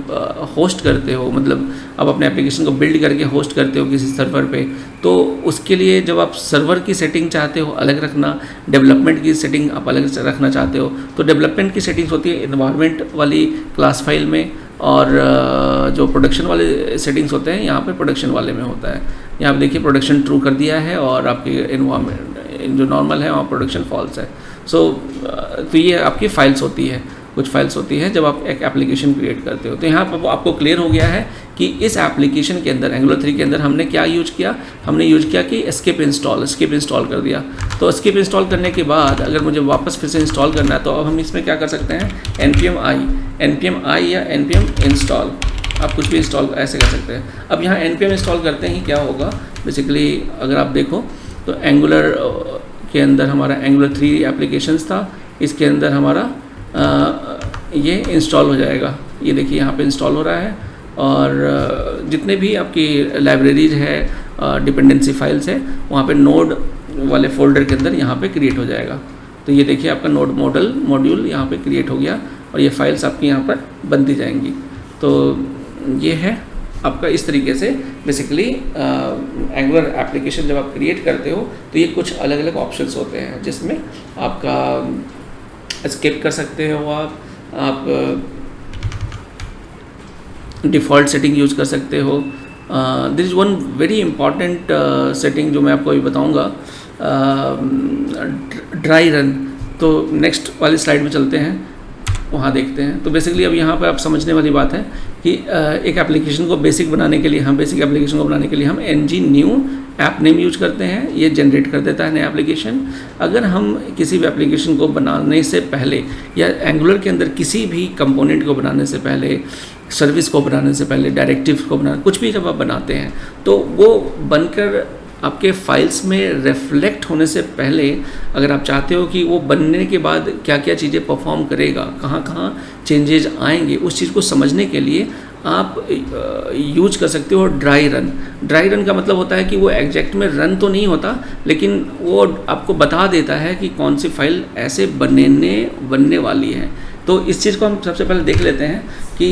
होस्ट करते हो, मतलब आप अपने एप्लीकेशन को बिल्ड करके होस्ट करते हो किसी सर्वर पे, तो उसके लिए जब आप सर्वर की सेटिंग चाहते हो अलग रखना, डेवलपमेंट की सेटिंग आप अलग रखना चाहते हो, तो डेवलपमेंट की सेटिंग्स होती है इन्वायरमेंट वाली क्लास फाइल में और जो प्रोडक्शन वाले सेटिंग्स होते हैं यहाँ पे प्रोडक्शन वाले में होता है। यहाँ आप देखिए प्रोडक्शन ट्रू कर दिया है और आपकी इन्वायरमेंट जो नॉर्मल है वहाँ प्रोडक्शन फॉल्स है। तो ये आपकी फाइल्स होती है, कुछ फाइल्स होती है जब आप एक एप्लीकेशन क्रिएट करते हो। तो यहाँ पर आपको क्लियर हो गया है कि इस एप्लीकेशन के अंदर एंगुलर 3 के अंदर हमने क्या यूज किया, हमने यूज किया कि स्किप इंस्टॉल कर दिया। तो स्किप इंस्टॉल करने के बाद अगर मुझे वापस फिर से इंस्टॉल करना है तो अब हम इसमें क्या कर सकते हैं, npm i या npm इंस्टॉल, आप कुछ भी इंस्टॉल ऐसे कर सकते हैं। अब यहाँ npm इंस्टॉल करते ही क्या होगा, बेसिकली अगर आप देखो तो एंगुलर के अंदर हमारा एंगुलर 3 एप्लीकेशंस था, इसके अंदर हमारा ये इंस्टॉल हो जाएगा। ये देखिए यहाँ पे इंस्टॉल हो रहा है और जितने भी आपकी लाइब्रेरीज है, डिपेंडेंसी फाइल्स है, वहाँ पे नोड वाले फोल्डर के अंदर यहाँ पे क्रिएट हो जाएगा। तो ये देखिए आपका नोड मॉड्यूल यहाँ पे क्रिएट हो गया और ये फाइल्स आपकी यहाँ पर बनती जाएंगी। तो ये है आपका इस तरीके से बेसिकली एंगुलर एप्लीकेशन जब आप क्रिएट करते हो तो ये कुछ अलग अलग ऑप्शंस होते हैं जिसमें आपका स्किप कर सकते हो, आप डिफ़ॉल्ट सेटिंग यूज कर सकते हो। This is one very important setting जो मैं आपको अभी बताऊंगा, ड्राई रन। तो नेक्स्ट वाली स्लाइड में चलते हैं, वहाँ देखते हैं। तो बेसिकली अब यहाँ पर आप समझने वाली बात है कि एक एप्लीकेशन को बेसिक बनाने के लिए हम ng new app name use करते हैं, ये जनरेट कर देता है नया एप्लीकेशन। अगर हम किसी भी एप्लीकेशन को बनाने से पहले या एंगुलर के अंदर किसी भी कंपोनेंट को बनाने से पहले, सर्विस को बनाने से पहले, डायरेक्टिव्स को बनाने, कुछ भी जब आप बनाते हैं तो वो बनकर आपके फाइल्स में रिफ्लेक्ट होने से पहले अगर आप चाहते हो कि वो बनने के बाद क्या क्या चीज़ें परफॉर्म करेगा, कहाँ कहाँ चेंजेज आएंगे, उस चीज़ को समझने के लिए आप यूज कर सकते हो ड्राई रन का मतलब होता है कि वो एग्जैक्ट में रन तो नहीं होता, लेकिन वो आपको बता देता है कि कौन सी फाइल ऐसे बनने वाली है। तो इस चीज़ को हम सबसे पहले देख लेते हैं कि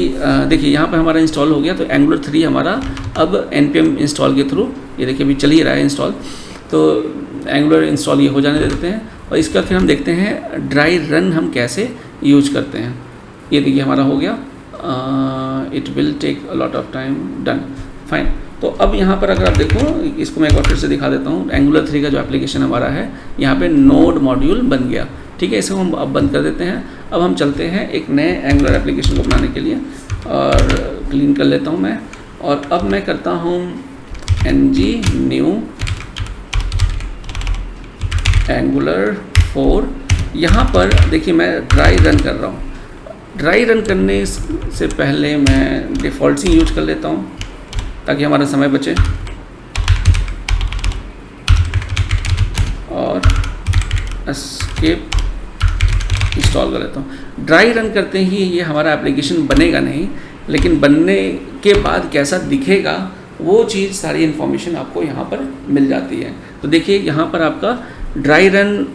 देखिए यहाँ पे हमारा इंस्टॉल हो गया। तो एंगुलर 3 हमारा अब npm इंस्टॉल के थ्रू, ये देखिए अभी चल ही रहा है इंस्टॉल। तो एंगुलर इंस्टॉल ये हो जाने देते हैं और इसका फिर हम देखते हैं ड्राई रन हम कैसे यूज करते हैं। ये देखिए हमारा हो गया, it will take a lot of time, done, fine. तो अब यहाँ पर अगर आप देखो, इसको मैं एक बार फिर से दिखा देता हूँ। एंगुलर 3 का जो एप्लीकेशन हमारा है, यहाँ पे नोड मॉड्यूल बन गया, ठीक है। इसको हम अब बंद कर देते हैं। अब हम चलते हैं एक नए एंगुलर एप्लीकेशन को बनाने के लिए और क्लीन कर लेता हूँ मैं। और अब मैं करता हूँ ng न्यू एंगुलर 4। यहाँ पर देखिए मैं ड्राई रन कर रहा हूँ। ड्राई रन करने से पहले मैं डिफ़ॉल्ट ही यूज कर लेता हूँ ताकि हमारा समय बचे, और एस्केप इंस्टॉल कर लेता हूँ। ड्राई रन करते ही ये हमारा एप्लीकेशन बनेगा नहीं, लेकिन बनने के बाद कैसा दिखेगा वो चीज़, सारी इन्फॉर्मेशन आपको यहाँ पर मिल जाती है। तो देखिए यहाँ पर आपका dry run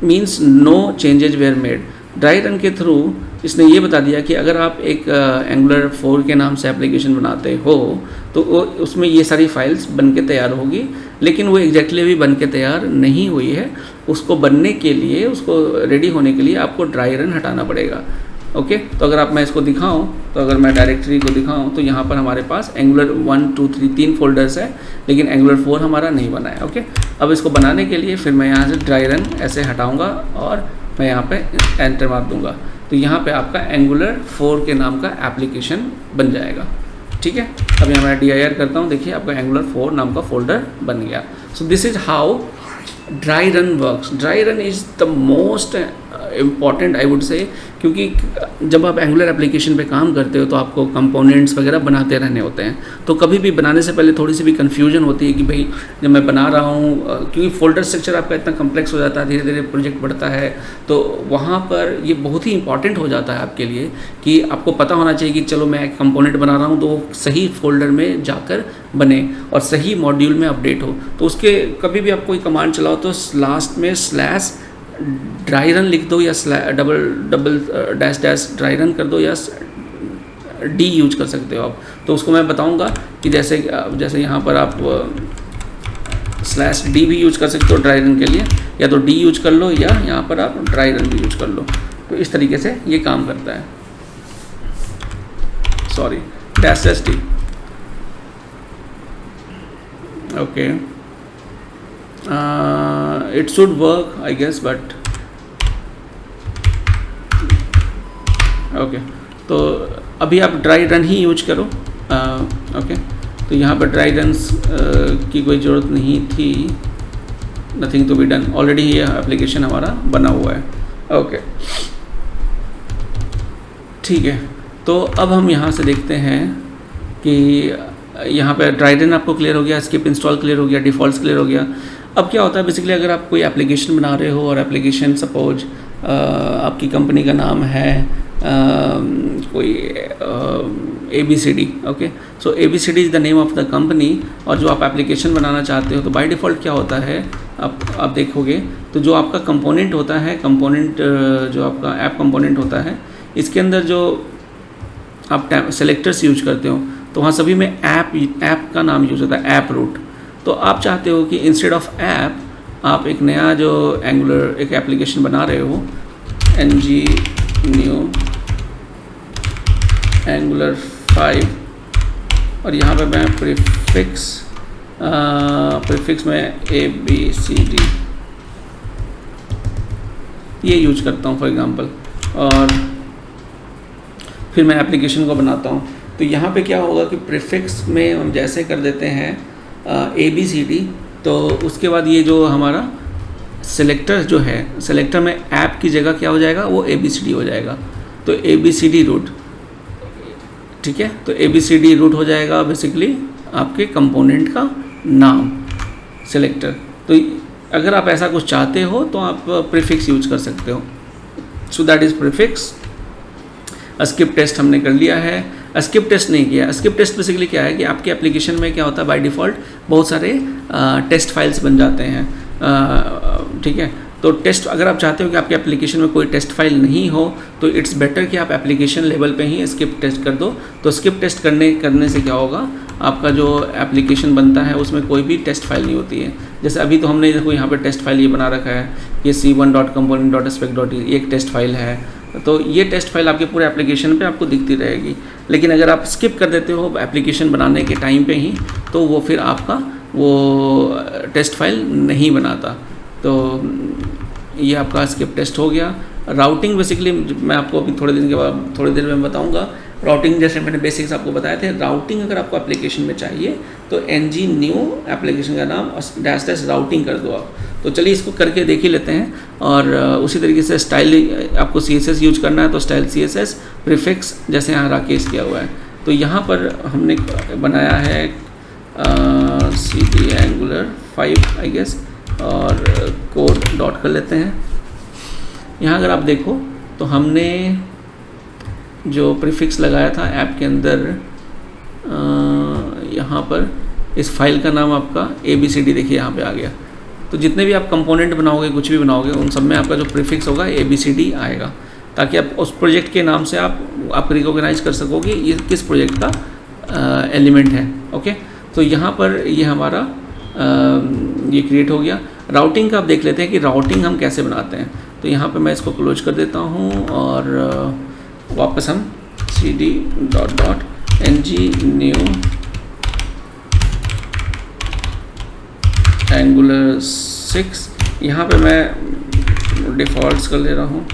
means no changes were made. Dry run के थ्रू इसने ये बता दिया कि अगर आप एक एंगुलर 4 के नाम से एप्लीकेशन बनाते हो तो उसमें ये सारी फाइल्स बन के तैयार होगी, लेकिन वो एग्जैक्टली अभी बन के तैयार नहीं हुई है। उसको बनने के लिए, उसको रेडी होने के लिए आपको ड्राई रन हटाना पड़ेगा। ओके, तो अगर मैं इसको दिखाऊं, तो अगर मैं डायरेक्टरी को दिखाऊं तो यहाँ पर हमारे पास एंगुलर 1 2 3 3 फोल्डर्स है, लेकिन एंगुलर 4 हमारा नहीं बना है। ओके, अब इसको बनाने के लिए फिर मैं यहाँ से ड्राई रन ऐसे हटाऊँगा और मैं यहाँ पे एंटर मार दूँगा, तो यहाँ पे आपका एंगुलर 4 के नाम का एप्लीकेशन बन जाएगा। ठीक है, अब यहाँ मैं dir करता हूँ, देखिए आपका एंगुलर 4 नाम का फोल्डर बन गया। So this is how dry run works. Dry run is the most important I would say, क्योंकि जब आप एंगुलर एप्लीकेशन पे काम करते हो तो आपको कंपोनेंट्स वगैरह बनाते रहने होते हैं। तो कभी भी बनाने से पहले थोड़ी सी भी कन्फ्यूजन होती है कि भाई जब मैं बना रहा हूँ, क्योंकि फोल्डर स्ट्रक्चर आपका इतना कम्प्लेक्स हो जाता है, धीरे धीरे प्रोजेक्ट बढ़ता है, तो वहाँ पर ये बहुत ही इंपॉर्टेंट हो जाता है आपके लिए कि आपको पता होना चाहिए कि चलो मैं एक कंपोनेंट बना रहा हूँ तो वो सही फोल्डर में जाकर बने और सही मॉड्यूल में अपडेट हो। तो उसके कभी भी आप कोई कमांड चलाओ तो लास्ट में स्लैश ड्राई रन लिख दो, या double dash dash dry run कर दो, या डी यूज कर सकते हो आप। तो उसको मैं बताऊंगा कि जैसे यहाँ पर आप स्लैश डी भी यूज कर सकते हो ड्राई रन के लिए, या तो डी यूज कर लो, या यहाँ पर आप ड्राई रन भी यूज कर लो। तो इस तरीके से ये काम करता है। Sorry, dash dash D. Okay, it should work I guess, but okay, तो अभी आप ड्राई रन ही यूज करो। ओके, तो यहाँ पर ड्राई रन्स की कोई ज़रूरत नहीं थी, nothing to be done, already ये एप्लीकेशन हमारा बना हुआ है। ओके, ठीक है, तो अब हम यहाँ से देखते हैं कि यहाँ पे ड्राई रन आपको क्लियर हो गया, स्किप इंस्टॉल क्लियर हो गया, डिफ़ॉल्ट्स क्लियर हो गया। अब क्या होता है बेसिकली, अगर आप कोई एप्लीकेशन बना रहे हो और एप्लीकेशन सपोज आपकी कंपनी का नाम है कोई ABCD, okay, so ABCD is the name of the company, और जो आप एप्लीकेशन बनाना चाहते हो तो बाय डिफ़ॉल्ट क्या होता है, आप देखोगे तो जो आपका कंपोनेंट होता है, जो आपका ऐप कंपोनेंट होता है, इसके अंदर जो आप सेलेक्टर्स यूज करते हो तो वहाँ सभी में ऐप का नाम यूज होता है, ऐप रूट। तो आप चाहते हो कि इंस्टेड ऑफ ऐप आप एक नया जो एंगुलर एक एप्लीकेशन बना रहे हो, ng न्यू एंगुलर 5, और यहाँ पे मैं प्रीफिक्स में ABCD ये यूज करता हूँ फॉर एग्जांपल, और फिर मैं एप्लीकेशन को बनाता हूँ। तो यहाँ पे क्या होगा कि प्रीफिक्स में हम जैसे कर देते हैं ABCD, तो उसके बाद ये जो हमारा सेलेक्टर जो है, सेलेक्टर में ऐप की जगह क्या हो जाएगा, वो ABCD हो जाएगा। तो ABCD रूट, ठीक है, तो ABCD रूट हो जाएगा बेसिकली आपके कंपोनेंट का नाम सेलेक्टर। तो अगर आप ऐसा कुछ चाहते हो तो आप प्रीफिक्स यूज कर सकते हो। So that is prefix. Skip test हमने कर लिया है, स्किप टेस्ट नहीं किया। स्किप टेस्ट बेसिकली क्या है कि आपके एप्लीकेशन में क्या होता है, बाय डिफ़ॉल्ट बहुत सारे टेस्ट फाइल्स बन जाते हैं, ठीक है। तो टेस्ट, अगर आप चाहते हो कि आपके एप्लीकेशन में कोई टेस्ट फाइल नहीं हो तो इट्स बेटर कि आप एप्लीकेशन लेवल पे ही स्किप टेस्ट कर दो। तो स्किप टेस्ट करने से क्या होगा, आपका जो एप्लीकेशन बनता है उसमें कोई भी टेस्ट फाइल नहीं होती है, जैसे अभी तो हमने देखो यहाँ पे टेस्ट फाइल ये बना रखा है, ये c1.component.spec. ये एक टेस्ट फाइल है, तो ये टेस्ट फाइल आपके पूरे एप्लीकेशन पे आपको दिखती रहेगी। लेकिन अगर आप स्किप कर देते हो एप्लीकेशन बनाने के टाइम पे ही, तो वो फिर आपका वो टेस्ट फाइल नहीं बनाता। तो ये आपका स्किप टेस्ट हो गया। राउटिंग बेसिकली मैं आपको अभी थोड़े देर में बताऊंगा। राउटिंग जैसे मैंने बेसिक्स आपको बताए थे, राउटिंग अगर आपको एप्लीकेशन में चाहिए तो ng न्यू एप्लीकेशन का नाम -- राउटिंग कर दो आप। तो चलिए इसको करके देख ही लेते हैं। और उसी तरीके से स्टाइल आपको CSS यूज करना है तो स्टाइल CSS प्रीफिक्स जैसे यहाँ राकेश किया हुआ है। तो यहाँ पर हमने बनाया है CD Angular 5 आई गेस, और कोड डॉट कर लेते हैं। यहाँ अगर आप देखो तो हमने जो प्रीफिक्स लगाया था ऐप के अंदर, यहाँ पर इस फाइल का नाम आपका ABCD देखिए यहाँ पे आ गया। तो जितने भी आप कंपोनेंट बनाओगे, कुछ भी बनाओगे, उन सब में आपका जो प्रीफिक्स होगा ABCD आएगा, ताकि आप उस प्रोजेक्ट के नाम से आप रिकॉग्नाइज कर सकोगे ये किस प्रोजेक्ट का एलिमेंट है। ओके, तो यहाँ पर ये हमारा ये क्रिएट हो गया। राउटिंग का आप देख लेते हैं कि राउटिंग हम कैसे बनाते हैं। तो यहाँ पे मैं इसको क्लोज कर देता हूँ और वापस हम cd.ng न्यू Angular 6 यहाँ पे मैं डिफ़ॉल्ट्स कर ले रहा हूँ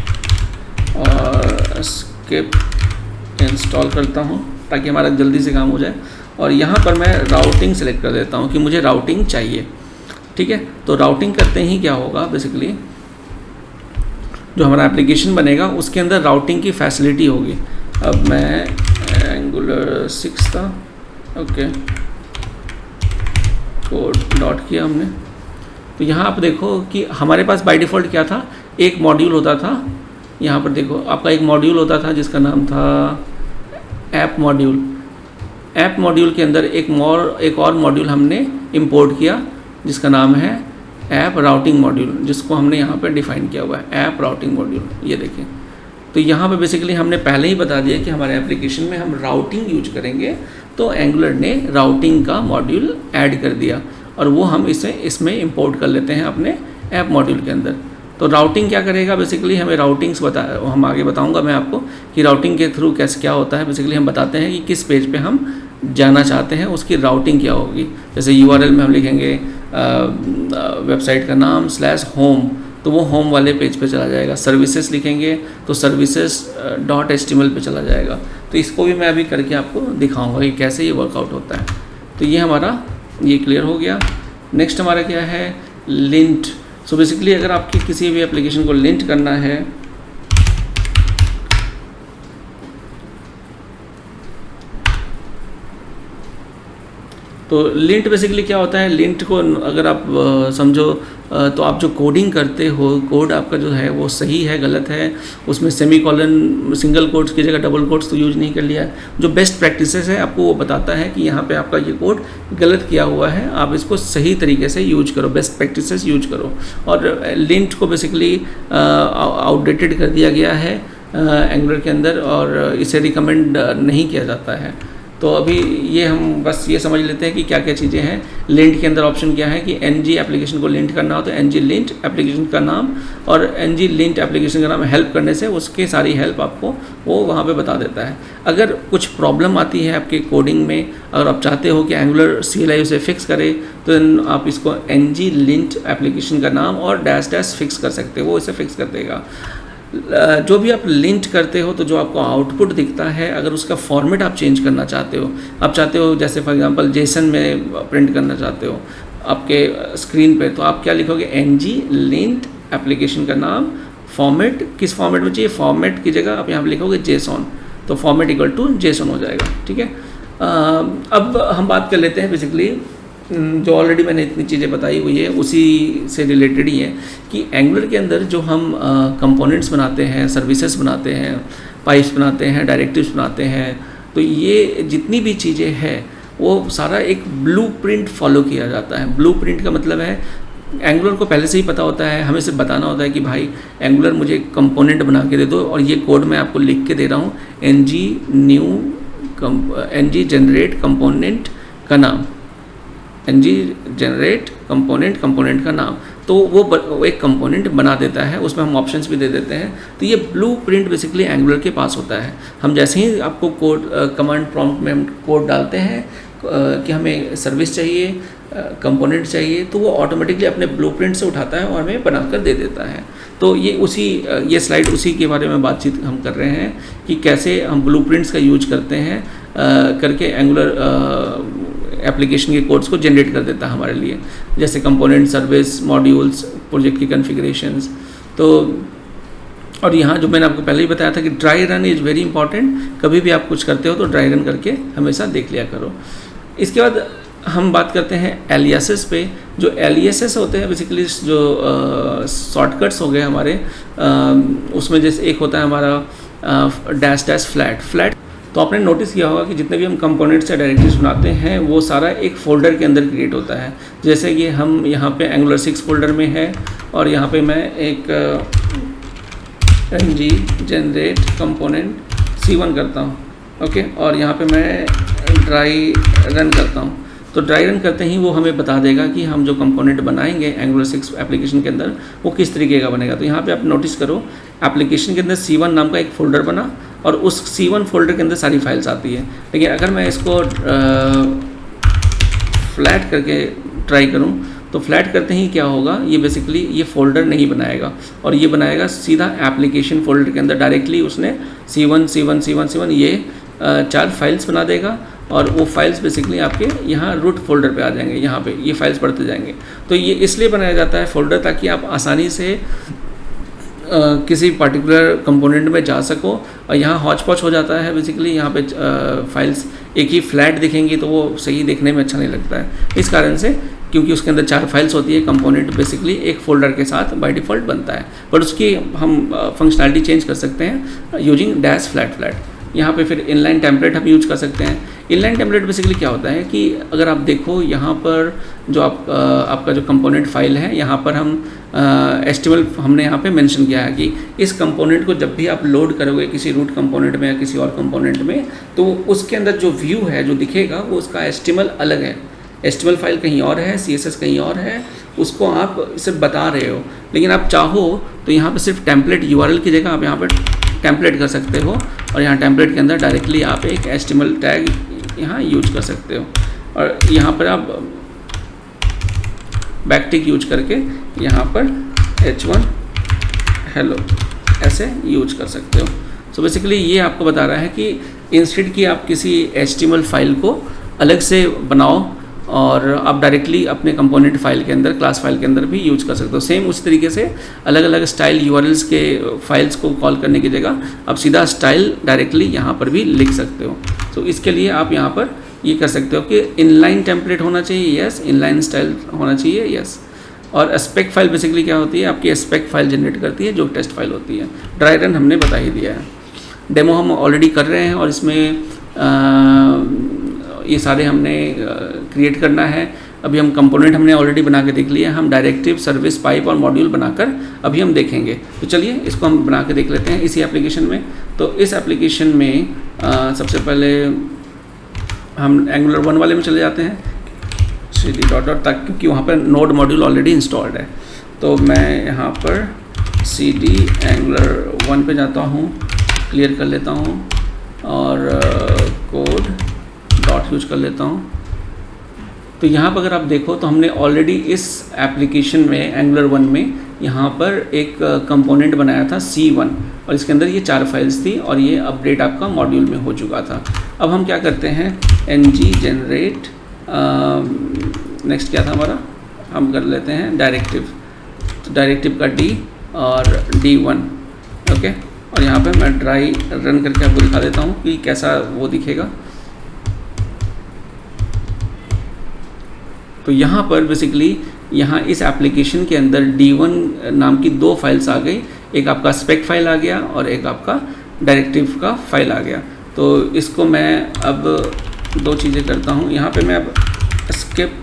और स्किप इंस्टॉल करता हूँ ताकि हमारा जल्दी से काम हो जाए। और यहाँ पर मैं राउटिंग सेलेक्ट कर देता हूँ कि मुझे राउटिंग चाहिए। ठीक है, तो राउटिंग करते ही क्या होगा, बेसिकली जो हमारा एप्लीकेशन बनेगा उसके अंदर राउटिंग की फैसिलिटी होगी। अब मैं Angular 6 था, ओके, कोड डॉट किया हमने। तो यहाँ आप देखो कि हमारे पास बाय डिफ़ॉल्ट क्या था, एक मॉड्यूल होता था। यहाँ पर देखो आपका एक मॉड्यूल होता था जिसका नाम था ऐप मॉड्यूल। ऐप मॉड्यूल के अंदर एक और मॉड्यूल हमने इंपोर्ट किया जिसका नाम है ऐप राउटिंग मॉड्यूल, जिसको हमने यहाँ पे डिफ़ाइन किया हुआ है ऐप राउटिंग मॉड्यूल। ये देखें, तो यहाँ पे बेसिकली हमने पहले ही बता दिया कि हमारे एप्लीकेशन में हम राउटिंग यूज करेंगे, तो एंगुलर ने राउटिंग का मॉड्यूल ऐड कर दिया और वो हम इसमें इंपोर्ट कर लेते हैं अपने ऐप मॉड्यूल के अंदर। तो राउटिंग क्या करेगा, बेसिकली हमें राउटिंग्स हम आगे बताऊंगा मैं आपको कि राउटिंग के थ्रू कैसे क्या होता है। बेसिकली हम बताते हैं कि किस पेज पे हम जाना चाहते हैं, उसकी राउटिंग क्या होगी। जैसे URL में हम लिखेंगे वेबसाइट का नाम /home, तो वो होम वाले पेज पे चला जाएगा। सर्विसेज लिखेंगे तो services.html पे चला जाएगा। तो इसको भी मैं अभी करके आपको दिखाऊंगा कि कैसे ये वर्कआउट होता है। तो ये हमारा ये क्लियर हो गया। नेक्स्ट हमारा क्या है, लिंट। सो बेसिकली अगर आपकी किसी भी एप्लीकेशन को लिंट करना है तो लिंट बेसिकली क्या होता है, लिंट को अगर आप समझो तो आप जो कोडिंग करते हो, कोड आपका जो है वो सही है गलत है, उसमें सेमीकोलन सिंगल कोट्स की जगह डबल कोट्स तो यूज नहीं कर लिया है। जो बेस्ट प्रैक्टिसेस है आपको वो बताता है कि यहाँ पे आपका ये कोड गलत किया हुआ है, आप इसको सही तरीके से यूज करो, बेस्ट प्रैक्टिसेस यूज करो। और लिंट को बेसिकली आउटडेटेड कर दिया गया है एंगुलर के अंदर और इसे रिकमेंड नहीं किया जाता है। तो अभी ये हम बस ये समझ लेते हैं कि क्या क्या चीज़ें हैं। लिंट के अंदर ऑप्शन क्या है कि ng एप्लीकेशन को लिंट करना हो तो ng लिंट एप्लीकेशन का नाम, और ng लिंट एप्लीकेशन का नाम हेल्प करने से उसके सारी हेल्प आपको वो वहाँ पे बता देता है। अगर कुछ प्रॉब्लम आती है आपके कोडिंग में, अगर आप चाहते हो कि एंगुलर CLI उसे फिक्स करे, तो आप इसको ng लिंट एप्लीकेशन का नाम और -- फिक्स कर सकते हो, वो इसे फिक्स कर देगा। जो भी आप लिंट करते हो तो जो आपको आउटपुट दिखता है, अगर उसका फॉर्मेट आप चेंज करना चाहते हो, आप चाहते हो जैसे फॉर एग्जांपल जेसन में प्रिंट करना चाहते हो आपके स्क्रीन पे, तो आप क्या लिखोगे, ng लिंट एप्लीकेशन का नाम, फॉर्मेट किस फॉर्मेट में चाहिए, फॉर्मेट की जगह आप यहाँ पर लिखोगे जेसन, तो फॉर्मेट इक्वल टू जेसन हो जाएगा। ठीक है, अब हम बात कर लेते हैं बेसिकली जो ऑलरेडी मैंने इतनी चीज़ें बताई हुई है उसी से रिलेटेड ही है कि एंगुलर के अंदर जो हम कंपोनेंट्स बनाते हैं, सर्विसेज बनाते हैं, पाइप्स बनाते हैं, डायरेक्टिव्स बनाते हैं, तो ये जितनी भी चीज़ें हैं वो सारा एक ब्लूप्रिंट फॉलो किया जाता है। ब्लूप्रिंट का मतलब है एंगुलर को पहले से ही पता होता है, हमें सिर्फ बताना होता है कि भाई एंगुलर मुझे कंपोनेंट बना के दे दो और ये कोड मैं आपको लिख के दे रहा हूँ, ng जनरेट कंपोनेंट का नाम, ng जनरेट कंपोनेंट का नाम, तो वो एक कंपोनेंट बना देता है, उसमें हम ऑप्शंस भी दे देते हैं। तो ये ब्लूप्रिंट बेसिकली एंगुलर के पास होता है। हम जैसे ही आपको कोड कमांड प्रॉम्प्ट में हम कोड डालते हैं कि हमें सर्विस चाहिए, कंपोनेंट चाहिए, तो वो ऑटोमेटिकली अपने ब्लूप्रिंट से उठाता है और हमें बनाकर दे देता है। तो ये स्लाइड उसी के बारे में बातचीत हम कर रहे हैं कि कैसे हम ब्लूप्रिंट्स का यूज करते हैं करके एंगुलर एप्लीकेशन के कोड्स को जनरेट कर देता है हमारे लिए, जैसे कंपोनेंट, सर्विस, मॉड्यूल्स, प्रोजेक्ट की कॉन्फ़िगरेशंस। तो और यहाँ जो मैंने आपको पहले ही बताया था कि dry run is very important. कभी भी आप कुछ करते हो तो ड्राई रन करके हमेशा देख लिया करो। इसके बाद हम बात करते हैं एलियासेस पे। जो एलियासेस होते हैं बेसिकली जो शॉर्टकट्स हो गए हमारे, उसमें जैसे एक होता है हमारा डैश डैश फ्लैट। तो आपने नोटिस किया होगा कि जितने भी हम कंपोनेंट्स या डायरेक्टरीज बनाते हैं वो सारा एक फ़ोल्डर के अंदर क्रिएट होता है। जैसे कि हम यहाँ पे एंगुलर 6 फोल्डर में है और यहाँ पे मैं एक ng जनरेट कंपोनेंट C1 करता हूँ, ओके, और यहाँ पे मैं ड्राई रन करता हूँ। तो ड्राई रन करते ही वो हमें बता देगा कि हम जो कंपोनेंट बनाएंगे एंगुलर 6 एप्लीकेशन के अंदर वो किस तरीके का बनेगा। तो यहाँ पे आप नोटिस करो एप्लीकेशन के अंदर C1 नाम का एक फ़ोल्डर बना और उस C1 फोल्डर के अंदर सारी फाइल्स आती है। लेकिन अगर मैं इसको फ्लैट करके ट्राई करूँ तो फ्लैट करते ही क्या होगा, ये बेसिकली ये फ़ोल्डर नहीं बनाएगा और ये बनाएगा सीधा एप्लीकेशन फ़ोल्डर के अंदर डायरेक्टली उसने C1 ये 4 फाइल्स बना देगा और वो फाइल्स बेसिकली आपके यहाँ रूट फोल्डर पे आ जाएंगे। यहाँ पे ये फाइल्स बढ़ते जाएंगे। तो ये इसलिए बनाया जाता है फ़ोल्डर ताकि आप आसानी से किसी पर्टिकुलर कंपोनेंट में जा सको। और यहाँ हॉच पॉच हो जाता है बेसिकली, यहाँ पे फाइल्स एक ही फ्लैट दिखेंगी तो वो सही देखने में अच्छा नहीं लगता है। इस कारण से क्योंकि उसके अंदर 4 फाइल्स होती है, कंपोनेंट बेसिकली एक फ़ोल्डर के साथ बाय डिफ़ॉल्ट बनता है, पर उसकी हम फंक्शनैलिटी चेंज कर सकते हैं यूजिंग डैश फ्लैट। यहाँ पे फिर इनलाइन टेम्पलेट हम यूज कर सकते हैं। इनलाइन टेम्पलेट बेसिकली क्या होता है कि अगर आप देखो यहाँ पर जो आपका जो कंपोनेंट फाइल है, यहाँ पर हम HTML हमने यहाँ पे मेंशन किया है कि इस कंपोनेंट को जब भी आप लोड करोगे किसी रूट कंपोनेंट में या किसी और कंपोनेंट में, तो उसके अंदर जो व्यू है जो दिखेगा वो उसका HTML अलग है। HTML फाइल कहीं और है, CSS कहीं और है, उसको आप सिर्फ बता रहे हो। लेकिन आप चाहो तो यहाँ पे सिर्फ टेम्पलेट URL की जगह आप यहाँ पर टेम्पलेट कर सकते हो और यहाँ टेम्पलेट के अंदर डायरेक्टली आप एक HTML टैग यहाँ यूज कर सकते हो और यहाँ पर आप बैकटिक यूज करके यहाँ पर H1 हेलो ऐसे यूज कर सकते हो। सो बेसिकली ये आपको बता रहा है कि इंस्टेड कि आप किसी HTML फाइल को अलग से बनाओ और आप डायरेक्टली अपने कंपोनेंट फाइल के अंदर, क्लास फाइल के अंदर भी यूज कर सकते हो। सेम उसी तरीके से अलग अलग स्टाइल URLs के फाइल्स को कॉल करने की जगह आप सीधा स्टाइल डायरेक्टली यहाँ पर भी लिख सकते हो। तो इसके लिए आप यहाँ पर ये कर सकते हो कि इनलाइन टेम्पलेट होना चाहिए, यस, इनलाइन स्टाइल होना चाहिए, यस। और स्पेक फाइल बेसिकली क्या होती है, आपकी स्पेक फाइल जनरेट करती है जो टेस्ट फाइल होती है। ड्राई रन हमने बता ही दिया है, डेमो हम ऑलरेडी कर रहे हैं और इसमें ये सारे हमने क्रिएट करना है। अभी हम कंपोनेंट हमने ऑलरेडी बना के देख लिया, हम डायरेक्टिव, सर्विस, पाइप और मॉड्यूल बनाकर अभी हम देखेंगे। तो चलिए इसको हम बना के देख लेते हैं इसी एप्लीकेशन में। तो इस एप्लीकेशन में सबसे पहले हम एंगुलर 1 वाले में चले जाते हैं, cd तक, क्योंकि वहाँ पर नोड मॉड्यूल ऑलरेडी इंस्टॉल्ड है। तो मैं यहाँ पर cd एंगुलर 1 पे जाता हूँ, क्लियर कर लेता हूँ और कोड डॉट यूज कर लेता हूँ। तो यहाँ पर अगर आप देखो तो हमने ऑलरेडी इस एप्लीकेशन में एंगुलर 1 में यहाँ पर एक कंपोनेंट बनाया था C1 और इसके अंदर ये 4 फाइल्स थी और ये अपडेट आपका मॉड्यूल में हो चुका था। अब हम क्या करते हैं, ng जनरेट, नेक्स्ट क्या था हमारा, हम कर लेते हैं डायरेक्टिव। तो डायरेक्टिव का D और D1, ओके, और यहाँ पे मैं ड्राई रन करके आपको दिखा देता हूँ कि कैसा वो दिखेगा। तो यहाँ पर बेसिकली यहाँ इस एप्लीकेशन के अंदर D1 नाम की 2 फाइल्स आ गई, एक आपका स्पेक फाइल आ गया और एक आपका डायरेक्टिव का फाइल आ गया। तो इसको मैं अब 2 चीज़ें करता हूँ, यहाँ पे मैं अब स्किप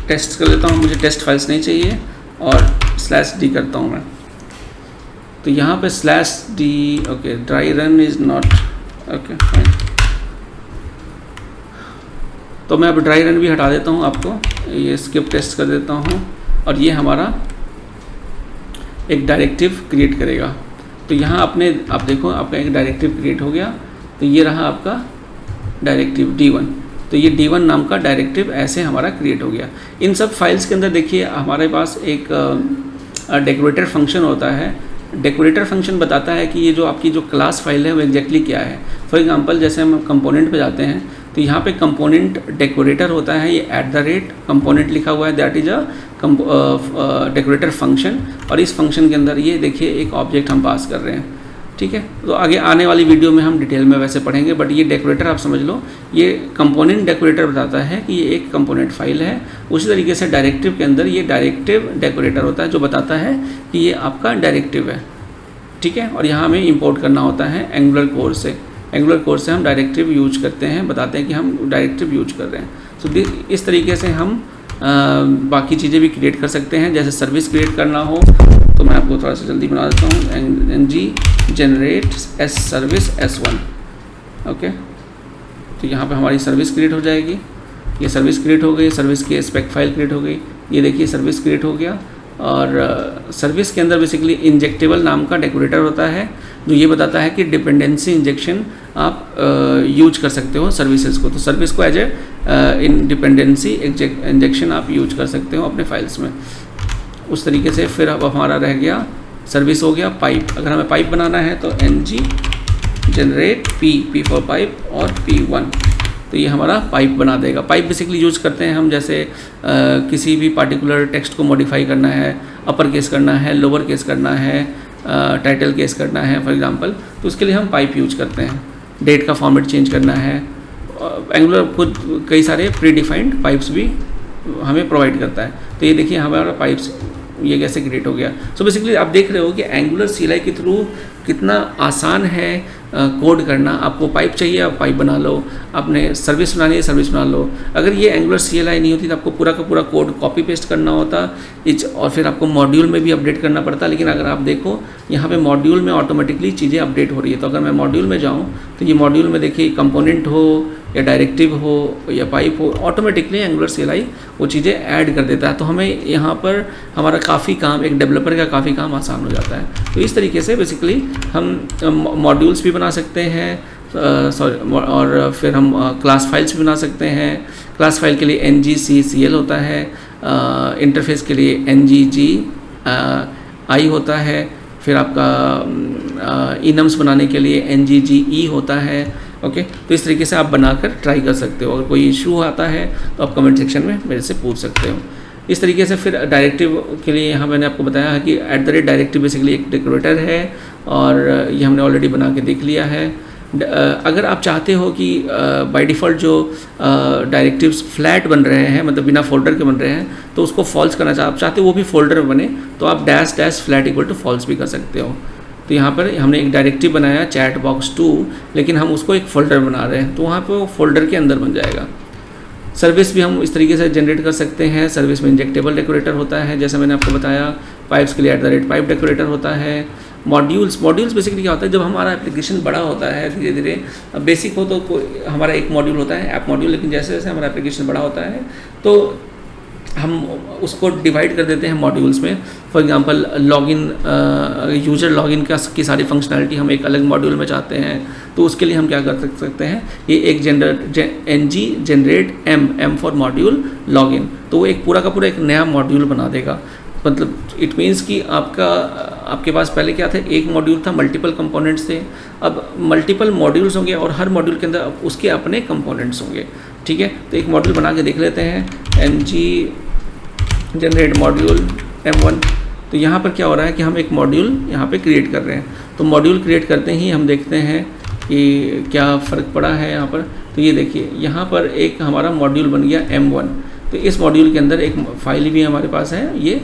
टेस्ट कर लेता हूँ, मुझे टेस्ट फाइल्स नहीं चाहिए, और /d करता हूँ मैं। तो यहाँ पे /d, okay, dry run is not, okay fine. तो मैं अब ड्राई रन भी हटा देता हूँ आपको, ये स्किप टेस्ट कर देता हूँ, और ये हमारा एक डायरेक्टिव क्रिएट करेगा। तो यहाँ आप देखो आपका एक डायरेक्टिव क्रिएट हो गया। तो ये रहा आपका डायरेक्टिव D1। तो ये D1 नाम का डायरेक्टिव ऐसे हमारा क्रिएट हो गया। इन सब फाइल्स के अंदर देखिए हमारे पास एक डेकोरेटर फंक्शन होता है। डेकोरेटर फंक्शन बताता है कि ये जो आपकी जो क्लास फाइल है वो एग्जैक्टली क्या है। फॉर एग्जांपल जैसे हम कंपोनेंट पे जाते हैं तो यहाँ पे कंपोनेंट डेकोरेटर होता है, ये @ कंपोनेंट लिखा हुआ है, that is a decorator function. और इस फंक्शन के अंदर ये देखिए एक ऑब्जेक्ट हम पास कर रहे हैं, ठीक है। तो आगे आने वाली वीडियो में हम डिटेल में वैसे पढ़ेंगे, बट ये डेकोरेटर आप समझ लो, ये कंपोनेंट डेकोरेटर बताता है कि ये एक कंपोनेंट फाइल है। उसी तरीके से डायरेक्टिव के अंदर ये डायरेक्टिव डेकोरेटर होता है जो बताता है कि ये आपका डायरेक्टिव है, ठीक है। और यहाँ हमें इंपोर्ट करना होता है एंगुलर कोर से। एंगुलर कोर से हम डायरेक्टिव यूज करते हैं, बताते हैं कि हम डायरेक्टिव यूज कर रहे हैं। सो इस तरीके से हम बाकी चीज़ें भी क्रिएट कर सकते हैं। जैसे सर्विस क्रिएट करना हो तो मैं आपको थोड़ा सा जल्दी बना देता हूँ, ng generate s service s1, okay. तो यहाँ पे हमारी सर्विस क्रिएट हो जाएगी। ये सर्विस क्रिएट हो गई, सर्विस की स्पेक फाइल क्रिएट हो गई, ये देखिए सर्विस क्रिएट हो गया। और सर्विस के अंदर बेसिकली इंजेक्टेबल नाम का डेकोरेटर होता है जो ये बताता है कि डिपेंडेंसी इंजेक्शन आप यूज कर सकते हो सर्विसेज को। तो सर्विस को एज इन डिपेंडेंसी इंजेक्शन आप यूज कर सकते हो अपने फाइल्स में। उस तरीके से फिर अब हमारा रह गया सर्विस हो गया पाइप। अगर हमें पाइप बनाना है तो ng generate p for pipe और p1, तो ये हमारा पाइप बना देगा। पाइप बेसिकली यूज करते हैं हम जैसे किसी भी पार्टिकुलर टेक्स्ट को मॉडिफाई करना है, अपर केस करना है, लोअर केस करना है, टाइटल केस करना है फॉर एग्जांपल, तो उसके लिए हम पाइप यूज करते हैं। डेट का फॉर्मेट चेंज करना है, एंगुलर खुद कई सारे प्री डिफाइंड पाइप्स भी हमें प्रोवाइड करता है। तो ये देखिए हमारा पाइप्स ये कैसे क्रिएट हो गया। सो बेसिकली आप देख रहे हो कि एंगुलर CLI के थ्रू कितना आसान है कोड करना। आपको पाइप चाहिए आप पाइप बना लो, आपने सर्विस बनानी है सर्विस बना लो। अगर ये एंगुलर CLI नहीं होती तो आपको पूरा का पूरा कोड कॉपी पेस्ट करना होता और फिर आपको मॉड्यूल में भी अपडेट करना पड़ता। लेकिन अगर आप देखो यहाँ पे मॉड्यूल में ऑटोमेटिकली चीज़ें अपडेट हो रही है। तो अगर मैं मॉड्यूल में जाऊँ तो ये मॉड्यूल में देखिए कंपोनेंट हो या डायरेक्टिव हो या पाइप हो, ऑटोमेटिकली एंगुलर CLI वो चीज़ें ऐड कर देता है। तो हमें यहाँ पर हमारा काफ़ी काम, एक डेवलपर का काफ़ी काम आसान हो जाता है। तो इस तरीके से बेसिकली हम मॉड्यूल्स भी बना सकते हैं, और फिर हम क्लास फाइल्स भी बना सकते हैं। क्लास फाइल के लिए ngCCL होता है, इंटरफेस के लिए nggi होता है, फिर आपका enums बनाने के लिए ngge होता है, ओके। तो इस तरीके से आप बनाकर ट्राई कर सकते हो। अगर कोई इशू आता है तो आप कमेंट सेक्शन में मेरे से पूछ सकते हो। इस तरीके से फिर डायरेक्टिव के लिए यहाँ मैंने आपको बताया है कि @डायरेक्टिव बेसिकली एक डेकोरेटर है और ये हमने ऑलरेडी बना के देख लिया है। अगर आप चाहते हो कि बाय डिफ़ॉल्ट जो डायरेक्टिव्स फ्लैट बन रहे हैं, मतलब बिना फोल्डर के बन रहे हैं, तो उसको फॉल्स करना चाहते हो वो भी फोल्डर में बने, तो आप -- फ्लैट = फॉल्स भी कर सकते हो। तो यहाँ पर हमने एक डायरेक्टिव बनाया चैट बॉक्स 2, लेकिन हम उसको एक फ़ोल्डर बना रहे हैं, तो वहाँ पे वो फोल्डर के अंदर बन जाएगा। सर्विस भी हम इस तरीके से जनरेट कर सकते हैं। सर्विस में इंजेक्टेबल डेकोरेटर होता है जैसे मैंने आपको बताया। पाइप्स के लिए @पाइप डेकोरेटर होता है। मॉड्यूल्स बेसिकली क्या होता है, जब हमारा एप्लीकेशन बड़ा होता है धीरे धीरे, बेसिक हो तो हमारा एक मॉड्यूल होता है ऐप मॉड्यूल, लेकिन जैसे जैसे हमारा एप्लीकेशन बड़ा होता है तो हम उसको डिवाइड कर देते हैं मॉड्यूल्स में। For example login, user login की सारी फंक्शनैलिटी हम एक अलग मॉड्यूल में चाहते हैं, तो उसके लिए हम क्या कर सकते हैं, ये एक ng generate m for module login, तो वो एक पूरा का पूरा एक नया मॉड्यूल बना देगा। मतलब इट मीन्स कि आपके पास पहले क्या था, एक मॉड्यूल था, मल्टीपल कंपोनेंट्स थे, अब मल्टीपल मॉड्यूल्स होंगे और हर मॉड्यूल के अंदर उसके अपने कंपोनेंट्स होंगे, ठीक है। तो एक मॉड्यूल बना के देख लेते हैं, ng जनरेट मॉड्यूल m1। तो यहाँ पर क्या हो रहा है कि हम एक मॉड्यूल यहाँ पे क्रिएट कर रहे हैं। तो मॉड्यूल क्रिएट करते ही हम देखते हैं कि क्या फ़र्क पड़ा है यहाँ पर। तो ये देखिए यहाँ पर एक हमारा मॉड्यूल बन गया m1। तो इस मॉड्यूल के अंदर एक फाइल भी हमारे पास है, ये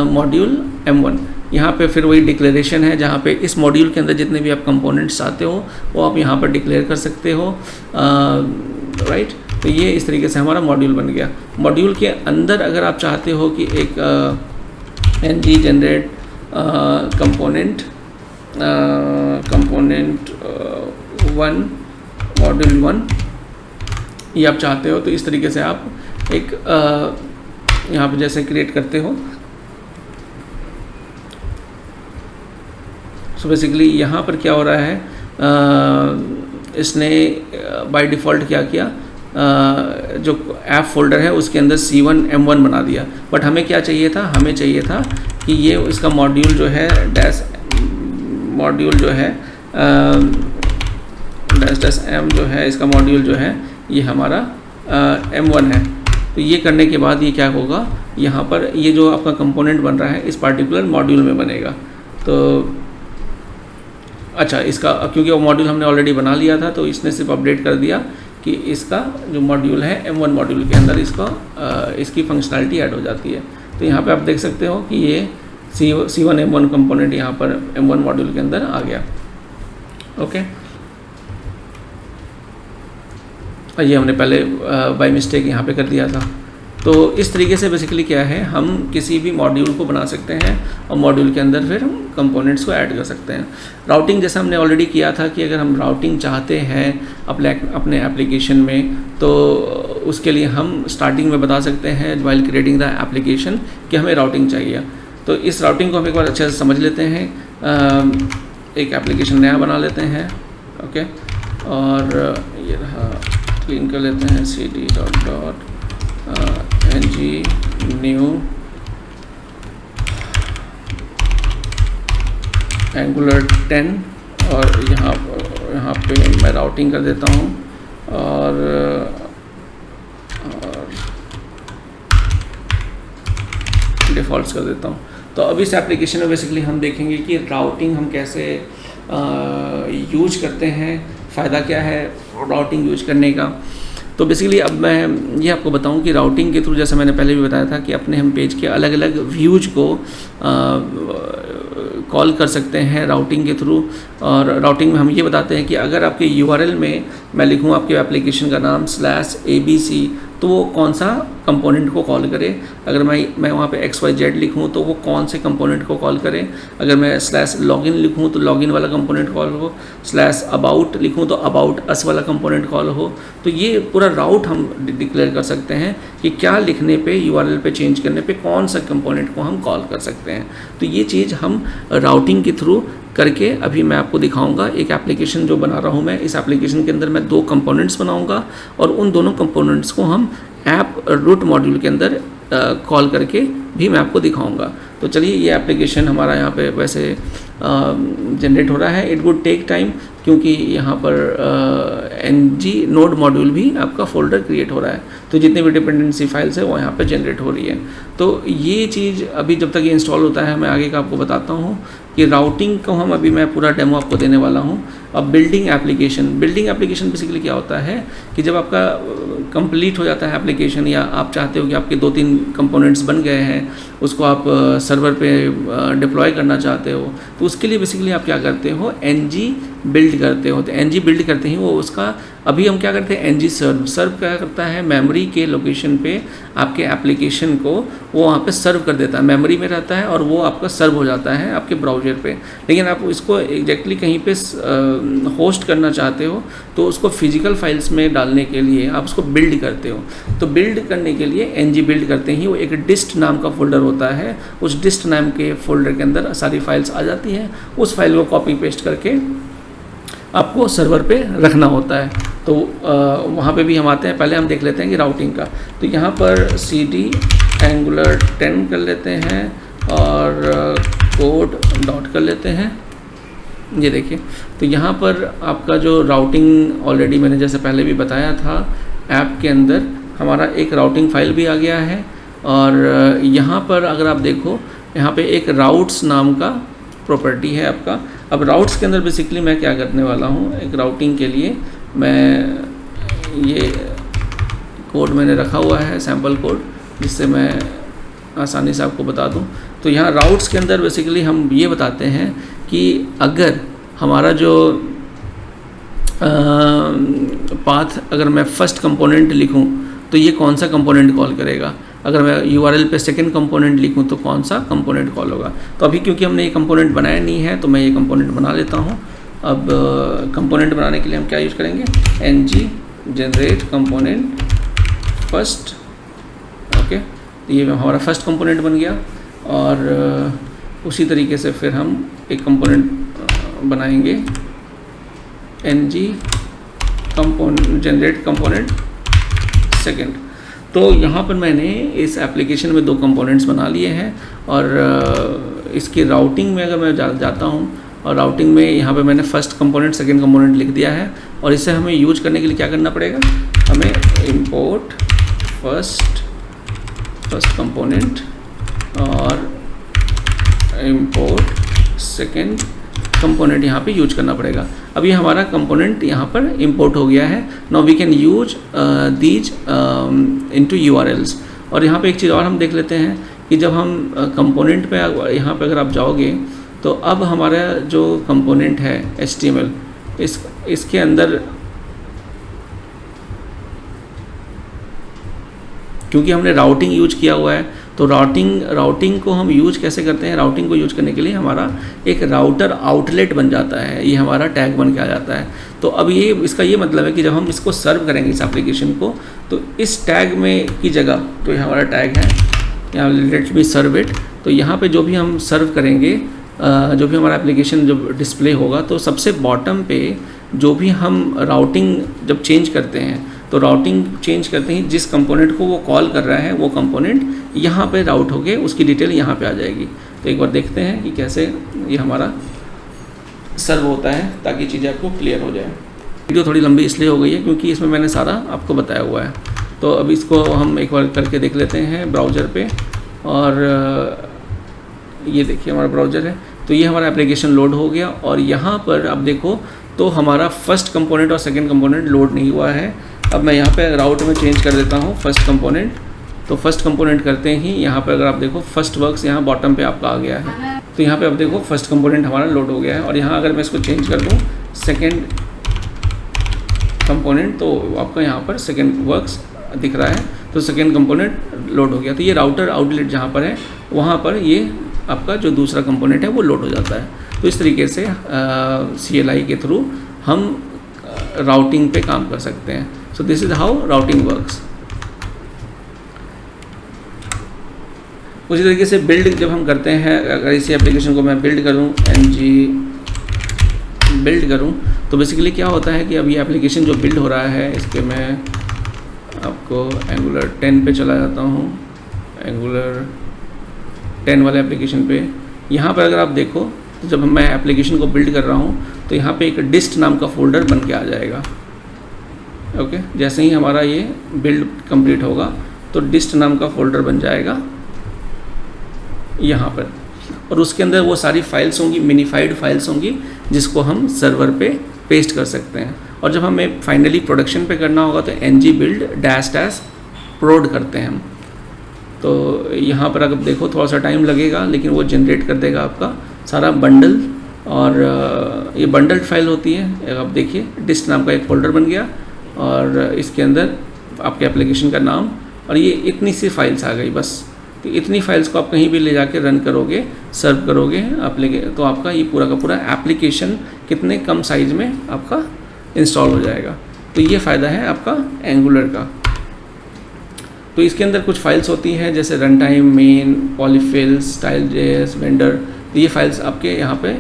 मॉड्यूल m1। यहाँ पे फिर वही डिक्लेरेशन है जहाँ पे इस मॉड्यूल के अंदर जितने भी आप कंपोनेंट्स चाहते हो वो आप यहाँ पर डिक्लेयर कर सकते हो, राइट। तो ये इस तरीके से हमारा मॉड्यूल बन गया। मॉड्यूल के अंदर अगर आप चाहते हो कि एक ng जनरेट कंपोनेंट 1 मॉड्यूल 1, ये आप चाहते हो तो इस तरीके से आप एक यहाँ पे जैसे क्रिएट करते हो। सो बेसिकली यहाँ पर क्या हो रहा है, इसने बाय डिफ़ॉल्ट क्या किया, जो ऐप फोल्डर है उसके अंदर C1M1 बना दिया। बट हमें क्या चाहिए था, हमें चाहिए था कि ये इसका मॉड्यूल जो है मॉड्यूल जो है -m जो है, इसका मॉड्यूल जो है ये हमारा M1 है। तो ये करने के बाद ये क्या होगा, यहाँ पर ये जो आपका कंपोनेंट बन रहा है इस पार्टिकुलर मॉड्यूल में बनेगा। तो अच्छा, इसका क्योंकि वो मॉड्यूल हमने ऑलरेडी बना लिया था तो इसने सिर्फ अपडेट कर दिया कि इसका जो मॉड्यूल है M1 मॉड्यूल के अंदर इसकी फंक्शनैलिटी ऐड हो जाती है। तो यहाँ पे आप देख सकते हो कि ये C1M1 कंपोनेंट यहाँ पर M1 मॉड्यूल के अंदर आ गया। ओके, ये हमने पहले बाय मिस्टेक यहाँ पे कर दिया था। तो इस तरीके से बेसिकली क्या है, हम किसी भी मॉड्यूल को बना सकते हैं और मॉड्यूल के अंदर फिर हम कंपोनेंट्स को ऐड कर सकते हैं। राउटिंग जैसा हमने ऑलरेडी किया था कि अगर हम राउटिंग चाहते हैं अपने एप्लीकेशन में तो उसके लिए हम स्टार्टिंग में बता सकते हैं व्हाइल क्रिएटिंग द एप्लीकेशन कि हमें राउटिंग चाहिए। तो इस राउटिंग को हम एक बार अच्छे से समझ लेते हैं। एक एप्लीकेशन नया बना लेते हैं। ओके, और ये रहा, क्लीन कर लेते हैं cd.ng न्यू Angular 10 और यहाँ पे मैं राउटिंग कर देता हूँ और डिफ़ॉल्ट्स कर देता हूँ। तो अब इस एप्लीकेशन में बेसिकली हम देखेंगे कि राउटिंग हम कैसे यूज करते हैं, फ़ायदा क्या है राउटिंग यूज करने का। तो बेसिकली अब मैं ये आपको बताऊं कि राउटिंग के थ्रू, जैसे मैंने पहले भी बताया था कि अपने हम पेज के अलग अलग व्यूज को कॉल कर सकते हैं राउटिंग के थ्रू। और राउटिंग में हम ये बताते हैं कि अगर आपके URL में मैं लिखूं आपके एप्लीकेशन का नाम /abc तो वो कौन सा कंपोनेंट को कॉल करे। अगर मैं वहाँ पे XYZ लिखूँ तो वो कौन से कंपोनेंट को कॉल करे। अगर मैं /login लिखूँ तो लॉगिन वाला कंपोनेंट कॉल हो, /about लिखूँ तो अबाउट अस वाला कंपोनेंट कॉल हो। तो ये पूरा राउट हम डिक्लेयर कर सकते हैं कि क्या लिखने पे, URL पे चेंज करने पे कौन सा कंपोनेंट को हम कॉल कर सकते हैं। तो ये चीज़ हम राउटिंग के थ्रू करके अभी मैं आपको दिखाऊंगा। एक एप्लीकेशन जो बना रहा हूँ मैं, इस एप्लीकेशन के अंदर मैं 2 कंपोनेंट्स बनाऊंगा और उन दोनों कंपोनेंट्स को हम ऐप रूट मॉड्यूल के अंदर कॉल करके भी मैं आपको दिखाऊंगा। तो चलिए, ये एप्लीकेशन हमारा यहाँ पे वैसे जनरेट हो रहा है। इट वुड टेक टाइम क्योंकि यहाँ पर ng नोड मॉड्यूल भी आपका फोल्डर क्रिएट हो रहा है। तो जितने भी डिपेंडेंसी फाइल्स है वो यहाँ पे जनरेट हो रही है। तो ये चीज़ अभी जब तक ये इंस्टॉल होता है मैं आगे का आपको बताता हूँ कि राउटिंग को हम अभी मैं पूरा डेमो आपको देने वाला हूँ। अब बिल्डिंग एप्लीकेशन बेसिकली क्या होता है कि जब आपका कंप्लीट हो जाता है एप्लीकेशन, या आप चाहते हो कि आपके 2-3 कंपोनेंट्स बन गए हैं, उसको आप सर्वर पे डिप्लॉय करना चाहते हो, तो उसके लिए बेसिकली आप क्या करते हो, ng बिल्ड करते हो। तो ng बिल्ड करते ही वो उसका, अभी हम क्या करते हैं, ng सर्व क्या करता है, मेमोरी के लोकेशन पे आपके एप्लीकेशन को वो वहाँ पे सर्व कर देता है, मेमोरी में रहता है और वो आपका सर्व हो जाता है आपके ब्राउज़र पे। लेकिन आप इसको एग्जैक्टली कहीं पे होस्ट करना चाहते हो तो उसको फिजिकल फाइल्स में डालने के लिए आप उसको बिल्ड करते हो। तो बिल्ड करने के लिए ng बिल्ड करते ही वो एक डिस्ट नाम का फोल्डर होता है, उस डिस्ट नाम के फोल्डर के अंदर सारी फाइल्स आ जाती हैं। उस फाइल को कॉपी पेस्ट करके आपको सर्वर पे रखना होता है। तो वहाँ पे भी हम आते हैं। पहले हम देख लेते हैं कि राउटिंग का। तो यहाँ पर cd Angular 10 कर लेते हैं और कोड डॉट कर लेते हैं। ये देखिए, तो यहाँ पर आपका जो राउटिंग ऑलरेडी मैंने जैसे पहले भी बताया था, ऐप के अंदर हमारा एक राउटिंग फाइल भी आ गया है। और यहाँ पर अगर आप देखो, यहाँ पे एक राउट्स नाम का प्रॉपर्टी है आपका। अब राउट्स के अंदर बेसिकली मैं क्या करने वाला हूँ, एक राउटिंग के लिए मैं ये कोड मैंने रखा हुआ है, सैम्पल कोड, जिससे मैं आसानी से आपको बता दूं। तो यहाँ राउट्स के अंदर बेसिकली हम ये बताते हैं कि अगर हमारा जो पाथ, अगर मैं फर्स्ट कंपोनेंट लिखूं तो ये कौन सा कंपोनेंट कॉल करेगा, अगर मैं URL पे सेकंड कंपोनेंट लिखूं तो कौन सा कंपोनेंट कॉल होगा। तो अभी क्योंकि हमने ये कंपोनेंट बनाया नहीं है तो मैं ये कंपोनेंट बना लेता हूं। अब कंपोनेंट बनाने के लिए हम क्या यूज़ करेंगे, ng generate component first. Okay, ये हमारा फर्स्ट कंपोनेंट बन गया। और उसी तरीके से फिर हम एक कंपोनेंट बनाएंगे ng component generate component second. तो यहाँ पर मैंने इस एप्लीकेशन में 2 कंपोनेंट्स बना लिए हैं। और इसकी राउटिंग में अगर मैं जाता हूँ, और राउटिंग में यहाँ पे मैंने फर्स्ट कंपोनेंट सेकंड कंपोनेंट लिख दिया है। और इसे हमें यूज करने के लिए क्या करना पड़ेगा, हमें इंपोर्ट फर्स्ट कंपोनेंट और इंपोर्ट सेकंड कंपोनेंट यहाँ पे यूज करना पड़ेगा। अब ये हमारा कंपोनेंट यहाँ पर इंपोर्ट हो गया है। Now we can use these into URLs। और यहाँ पे एक चीज़ और हम देख लेते हैं कि जब हम कंपोनेंट पे यहाँ पे अगर आप जाओगे तो अब हमारा जो कंपोनेंट है HTML, इसके अंदर क्योंकि हमने राउटिंग यूज किया हुआ है, तो राउटिंग को हम यूज कैसे करते हैं, राउटिंग को यूज करने के लिए हमारा एक राउटर आउटलेट बन जाता है, ये हमारा टैग बन के आ जाता है। तो अब ये इसका ये मतलब है कि जब हम इसको सर्व करेंगे इस एप्लीकेशन को, तो इस टैग में की जगह, तो ये हमारा टैग है, यहाँ लेट मी सर्व इट। तो यहाँ पे जो भी हम सर्व करेंगे, जो भी हमारा एप्लीकेशन जब डिस्प्ले होगा, तो सबसे बॉटम पे जो भी हम राउटिंग जब चेंज करते हैं, तो राउटिंग चेंज करते ही जिस कंपोनेंट को वो कॉल कर रहा है वो कंपोनेंट यहाँ पे राउट होके उसकी डिटेल यहाँ पे आ जाएगी। तो एक बार देखते हैं कि कैसे ये हमारा सर्व होता है, ताकि चीज़ें आपको क्लियर हो जाए। वीडियो थोड़ी लंबी इसलिए हो गई है क्योंकि इसमें मैंने सारा आपको बताया हुआ है। तो अब इसको हम एक बार करके देख लेते हैं ब्राउज़र पे। और ये देखिए हमारा ब्राउज़र है, तो ये हमारा एप्लीकेशन लोड हो गया। और यहाँ पर अब देखो तो हमारा फर्स्ट कंपोनेंट और सेकंड कंपोनेंट लोड नहीं हुआ है। अब मैं यहाँ पे राउट में चेंज कर देता हूँ फर्स्ट कंपोनेंट। तो फर्स्ट कंपोनेंट करते ही यहाँ पे अगर आप देखो फर्स्ट वर्क्स यहाँ बॉटम पे आपका आ गया है। तो यहाँ पे आप देखो फर्स्ट कंपोनेंट हमारा लोड हो गया है। और यहाँ अगर मैं इसको चेंज कर दूँ सेकंड कंपोनेंट, तो आपका यहाँ पर सेकंड वर्क्स दिख रहा है, तो सेकंड कंपोनेंट लोड हो गया। तो ये राउटर आउटलेट जहाँ पर है वहाँ पर ये आपका जो दूसरा कंपोनेंट है वो लोड हो जाता है। तो इस तरीके से CLI के थ्रू हम राउटिंग पे काम कर सकते हैं। So this is how routing works. उसी तरीके से बिल्ड जब हम करते हैं, अगर इसी एप्लीकेशन को मैं बिल्ड करूँ, ng बिल्ड करूँ, तो बेसिकली क्या होता है कि अब ये एप्लीकेशन जो बिल्ड हो रहा है, इसके मैं आपको एंगुलर 10 पे चला जाता हूँ, एंगुलर 10 वाले एप्लीकेशन पे। यहाँ पर अगर आप देखो तो जब मैं एप्लीकेशन को बिल्ड कर रहा हूँ तो यहाँ पे एक डिस्ट नाम का फोल्डर बन के आ जाएगा। ओके, जैसे ही हमारा ये बिल्ड कंप्लीट होगा तो डिस्ट नाम का फोल्डर बन जाएगा यहाँ पर, और उसके अंदर वो सारी फाइल्स होंगी, मिनीफाइड फाइल्स होंगी, जिसको हम सर्वर पे पेस्ट कर सकते हैं। और जब हमें फाइनली प्रोडक्शन पे करना होगा तो ng build -- prod करते हैं हम। तो यहाँ पर अगर देखो थोड़ा सा टाइम लगेगा, लेकिन वो जनरेट कर देगा आपका सारा बंडल। और ये बंडल्ड फाइल होती है। अब देखिए डिस्ट नाम का एक फ़ोल्डर बन गया और इसके अंदर आपके एप्लीकेशन का नाम, और ये इतनी सी फाइल्स आ गई बस। तो इतनी फाइल्स को आप कहीं भी ले जाके रन करोगे, सर्व करोगे तो आपका ये पूरा का पूरा एप्लीकेशन कितने कम साइज़ में आपका इंस्टॉल हो जाएगा। तो ये फ़ायदा है आपका एंगुलर का। तो इसके अंदर कुछ फाइल्स होती हैं जैसे runtime, main, polyfills, style.js, vendor, तो ये फाइल्स आपके यहाँ पे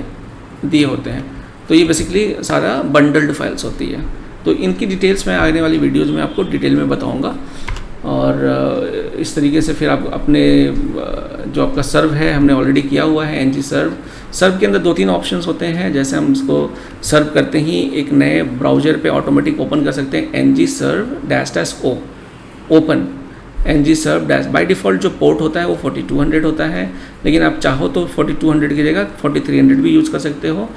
दिए होते हैं। तो ये बेसिकली सारा बंडल्ड फाइल्स होती है। तो इनकी डिटेल्स मैं आने वाली वीडियोज़ में आपको डिटेल में बताऊँगा। और इस तरीके से फिर आप अपने जो आपका सर्व है, हमने ऑलरेडी किया हुआ है ng सर्व के अंदर 2-3 ऑप्शंस होते हैं। जैसे हम इसको सर्व करते ही एक नए ब्राउज़र पे ऑटोमेटिक ओपन कर सकते हैं ng serve -o open. ng serve by default जो पोर्ट होता है वो 4200 होता है, लेकिन आप चाहो तो 4200 की जगह 4300 भी यूज़ कर सकते हो।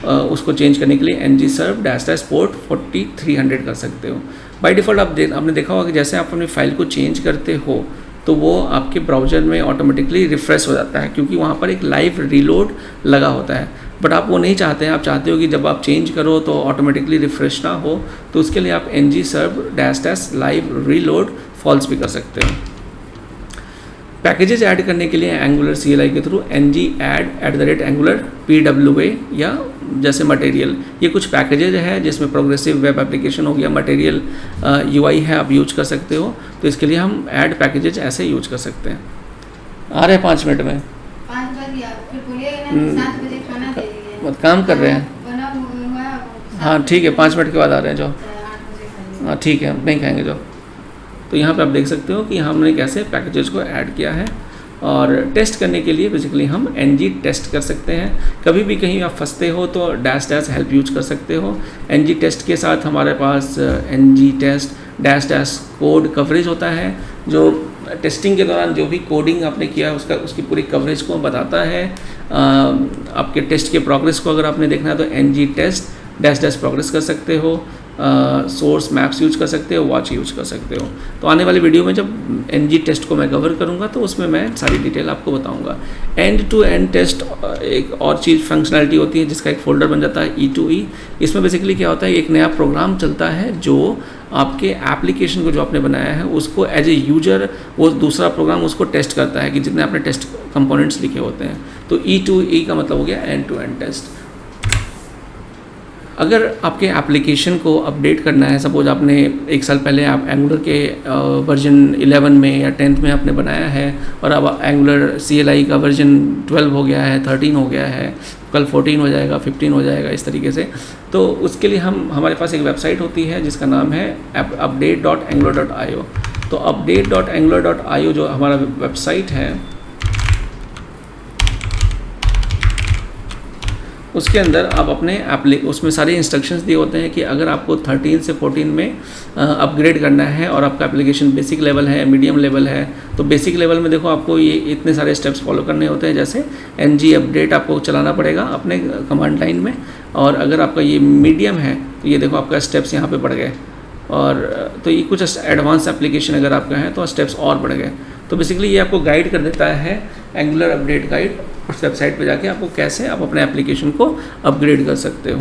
उसको चेंज करने के लिए ng serve पोर्ट 4300 कर सकते हो। बाय डिफ़ॉल्ट आपने देखा होगा कि जैसे आप अपनी फ़ाइल को चेंज करते हो तो वो आपके ब्राउज़र में ऑटोमेटिकली रिफ़्रेश हो जाता है, क्योंकि वहाँ पर एक लाइव रीलोड लगा होता है। बट आप वो नहीं चाहते हैं, आप चाहते हो कि जब आप चेंज करो तो ऑटोमेटिकली रिफ़्रेश ना हो। तो उसके लिए आप ng serve -live reload false भी कर सकते हो। पैकेजेस ऐड करने के लिए एंगुलर CLI के थ्रू ng-add@angular PWA या जैसे मटेरियल, ये कुछ पैकेजेज है जिसमें प्रोग्रेसिव वेब एप्लीकेशन हो गया, मटेरियल UI है, आप यूज कर सकते हो। तो इसके लिए हम ऐड पैकेजेज ऐसे यूज कर सकते हैं। आ रहे हैं 5 मिनट में, 5 बजे फिर बोलिएगा ना 7 बजे खाना दे दीजिए। काम कर रहे हैं। बना हुआ हाँ ठीक है, 5 मिनट के बाद आ रहे हैं, जाओ। 8 बजे खाइए। हाँ ठीक है, नहीं खाएंगे, जाओ। तो यहाँ पे आप देख सकते हो कि हमने कैसे पैकेजेस को ऐड किया है। और टेस्ट करने के लिए बेसिकली हम ng टेस्ट कर सकते हैं। कभी भी कहीं आप फंसते हो तो डैश हेल्प यूज कर सकते हो। ng टेस्ट के साथ हमारे पास ng test dash code coverage होता है, जो टेस्टिंग के दौरान जो भी कोडिंग आपने किया है उसकी पूरी कवरेज को बताता है। आपके टेस्ट के प्रोग्रेस को अगर आपने देखना है तो ng टेस्ट डैश प्रोग्रेस कर सकते हो। सोर्स मैप्स यूज कर सकते हो, वॉच यूज कर सकते हो। तो आने वाली वीडियो में जब ng टेस्ट को मैं कवर करूँगा तो उसमें मैं सारी डिटेल आपको बताऊँगा। एंड टू एंड टेस्ट एक और चीज़ फंक्शनैलिटी होती है जिसका एक फ़ोल्डर बन जाता है E2E। इसमें बेसिकली क्या होता है, एक नया प्रोग्राम चलता है जो आपके एप्लीकेशन को जो आपने बनाया है उसको एज ए यूजर वो दूसरा प्रोग्राम उसको टेस्ट करता है कि जितने आपने टेस्ट कंपोनेंट्स लिखे होते हैं। तो E2E का मतलब हो गया एंड टू एंड टेस्ट। अगर आपके एप्लीकेशन को अपडेट करना है, सपोज आपने 1 साल पहले आप एंगुलर के वर्जन 11 में या 10th में आपने बनाया है और अब एंगुलर CLI का वर्जन 12 हो गया है, 13 हो गया है, कल 14 हो जाएगा, 15 हो जाएगा, इस तरीके से। तो उसके लिए हमारे पास एक वेबसाइट होती है जिसका नाम है update.angular.io। तो update.angular.io जो हमारा वेबसाइट है उसके अंदर आप अपने उसमें सारे इंस्ट्रक्शंस दिए होते हैं कि अगर आपको 13 से 14 में अपग्रेड करना है और आपका एप्लीकेशन बेसिक लेवल है, मीडियम लेवल है, तो बेसिक लेवल में देखो आपको ये इतने सारे स्टेप्स फॉलो करने होते हैं। जैसे ng अपडेट आपको चलाना पड़ेगा अपने कमांड लाइन में, और अगर आपका ये मीडियम है तो ये देखो आपका स्टेप्स यहाँ पे बढ़ गए, और तो ये कुछ एडवांस एप्लीकेशन अगर आपका है तो स्टेप्स और बढ़ गए। तो बेसिकली ये आपको गाइड कर देता है एंगुलर अपडेट गाइड, उस वेबसाइट पे जाके आपको कैसे आप अपने एप्लीकेशन को अपग्रेड कर सकते हो।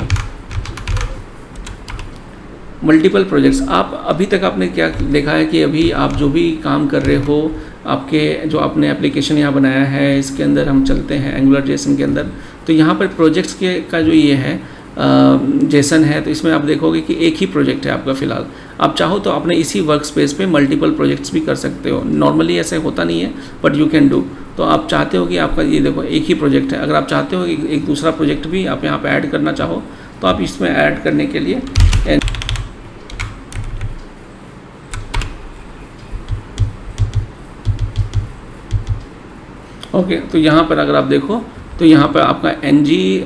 मल्टीपल प्रोजेक्ट्स, आप अभी तक आपने क्या देखा है कि अभी आप जो भी काम कर रहे हो, आपके जो आपने एप्लीकेशन यहाँ बनाया है, इसके अंदर हम चलते हैं एंगुलर जेसन के अंदर, तो यहाँ पर प्रोजेक्ट्स के का जो ये है जेसन है, तो इसमें आप देखोगे कि एक ही प्रोजेक्ट है आपका फ़िलहाल। आप चाहो तो अपने इसी वर्क स्पेस पे मल्टीपल प्रोजेक्ट्स भी कर सकते हो। नॉर्मली ऐसे होता नहीं है, बट यू कैन डू। तो आप चाहते हो कि आपका ये देखो एक ही प्रोजेक्ट है, अगर आप चाहते हो कि एक दूसरा प्रोजेक्ट भी आप यहाँ पे ऐड करना चाहो तो आप इसमें ऐड करने के लिए ओके तो यहाँ पर अगर आप देखो तो यहाँ पर आपका ng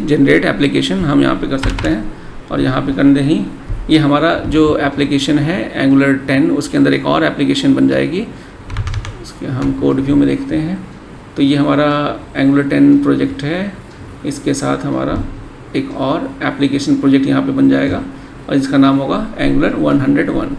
जनरेट एप्लीकेशन हम यहाँ पे कर सकते हैं, और यहाँ पे करने ही ये हमारा जो एप्लीकेशन है एंगुलर 10 उसके अंदर एक और एप्लीकेशन बन जाएगी। इसके हम कोड व्यू में देखते हैं तो ये हमारा एंगुलर 10 प्रोजेक्ट है, इसके साथ हमारा एक और एप्लीकेशन प्रोजेक्ट यहाँ पे बन जाएगा और इसका नाम होगा एंगुलर 101।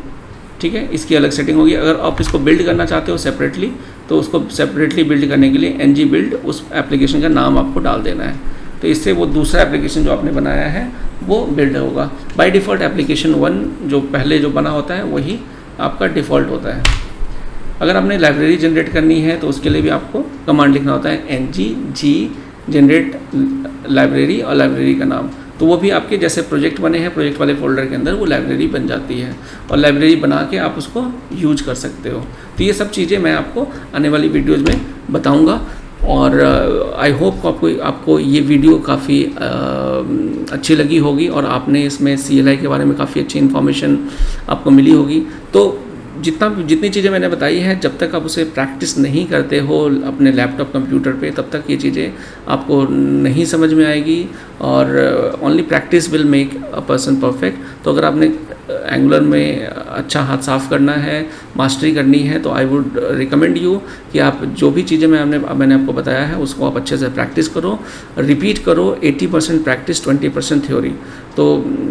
ठीक है, इसकी अलग सेटिंग होगी। अगर आप इसको बिल्ड करना चाहते हो सेपरेटली तो उसको सेपरेटली बिल्ड करने के लिए ng बिल्ड उस एप्लीकेशन का नाम आपको डाल देना है, तो इससे वो दूसरा एप्लीकेशन जो आपने बनाया है वो बिल्ड होगा। बाय डिफ़ॉल्ट एप्लीकेशन 1 जो पहले जो बना होता है वही आपका डिफ़ॉल्ट होता है। अगर आपने लाइब्रेरी जनरेट करनी है तो उसके लिए भी आपको कमांड लिखना होता है ng जनरेट लाइब्रेरी और लाइब्रेरी का नाम, तो वो भी आपके जैसे प्रोजेक्ट बने हैं प्रोजेक्ट वाले फोल्डर के अंदर वो लाइब्रेरी बन जाती है और लाइब्रेरी बना के आप उसको यूज कर सकते हो। तो ये सब चीज़ें मैं आपको आने वाली वीडियोज़ में बताऊँगा, और आई होप आपको ये वीडियो काफ़ी अच्छी लगी होगी और आपने इसमें CLI के बारे में काफ़ी अच्छी इन्फॉर्मेशन आपको मिली होगी। तो जितनी चीज़ें मैंने बताई है, जब तक आप उसे प्रैक्टिस नहीं करते हो अपने लैपटॉप कंप्यूटर पे तब तक ये चीज़ें आपको नहीं समझ में आएगी, और only practice will make a person perfect. तो अगर आपने एंगुलर में अच्छा हाथ साफ करना है, मास्टरी करनी है, तो आई वुड रिकमेंड यू कि आप जो भी चीज़ें मैंने आपको बताया है उसको आप अच्छे से प्रैक्टिस करो, रिपीट करो। 80% प्रैक्टिस 20% थ्योरी। तो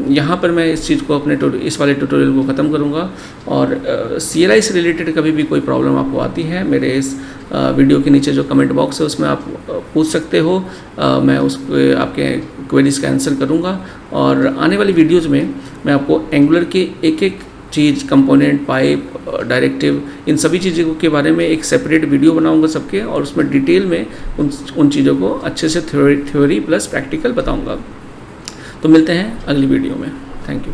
यहाँ पर मैं इस चीज़ को इस वाले ट्यूटोरियल को ख़त्म करूँगा, और CLI से रिलेटेड कभी भी कोई प्रॉब्लम आपको आती है मेरे इस वीडियो के नीचे जो कमेंट बॉक्स है उसमें आप पूछ सकते हो, मैं उसको आपके क्वेरीज का आंसर करूँगा। और आने वाली वीडियोज़ में मैं आपको एंगुलर के एक चीज़, कंपोनेंट, पाइप, डायरेक्टिव, इन सभी चीज़ों के बारे में एक सेपरेट वीडियो बनाऊंगा सबके, और उसमें डिटेल में उन चीज़ों को अच्छे से थ्योरी प्लस प्रैक्टिकल बताऊंगा। तो मिलते हैं अगली वीडियो में। Thank you.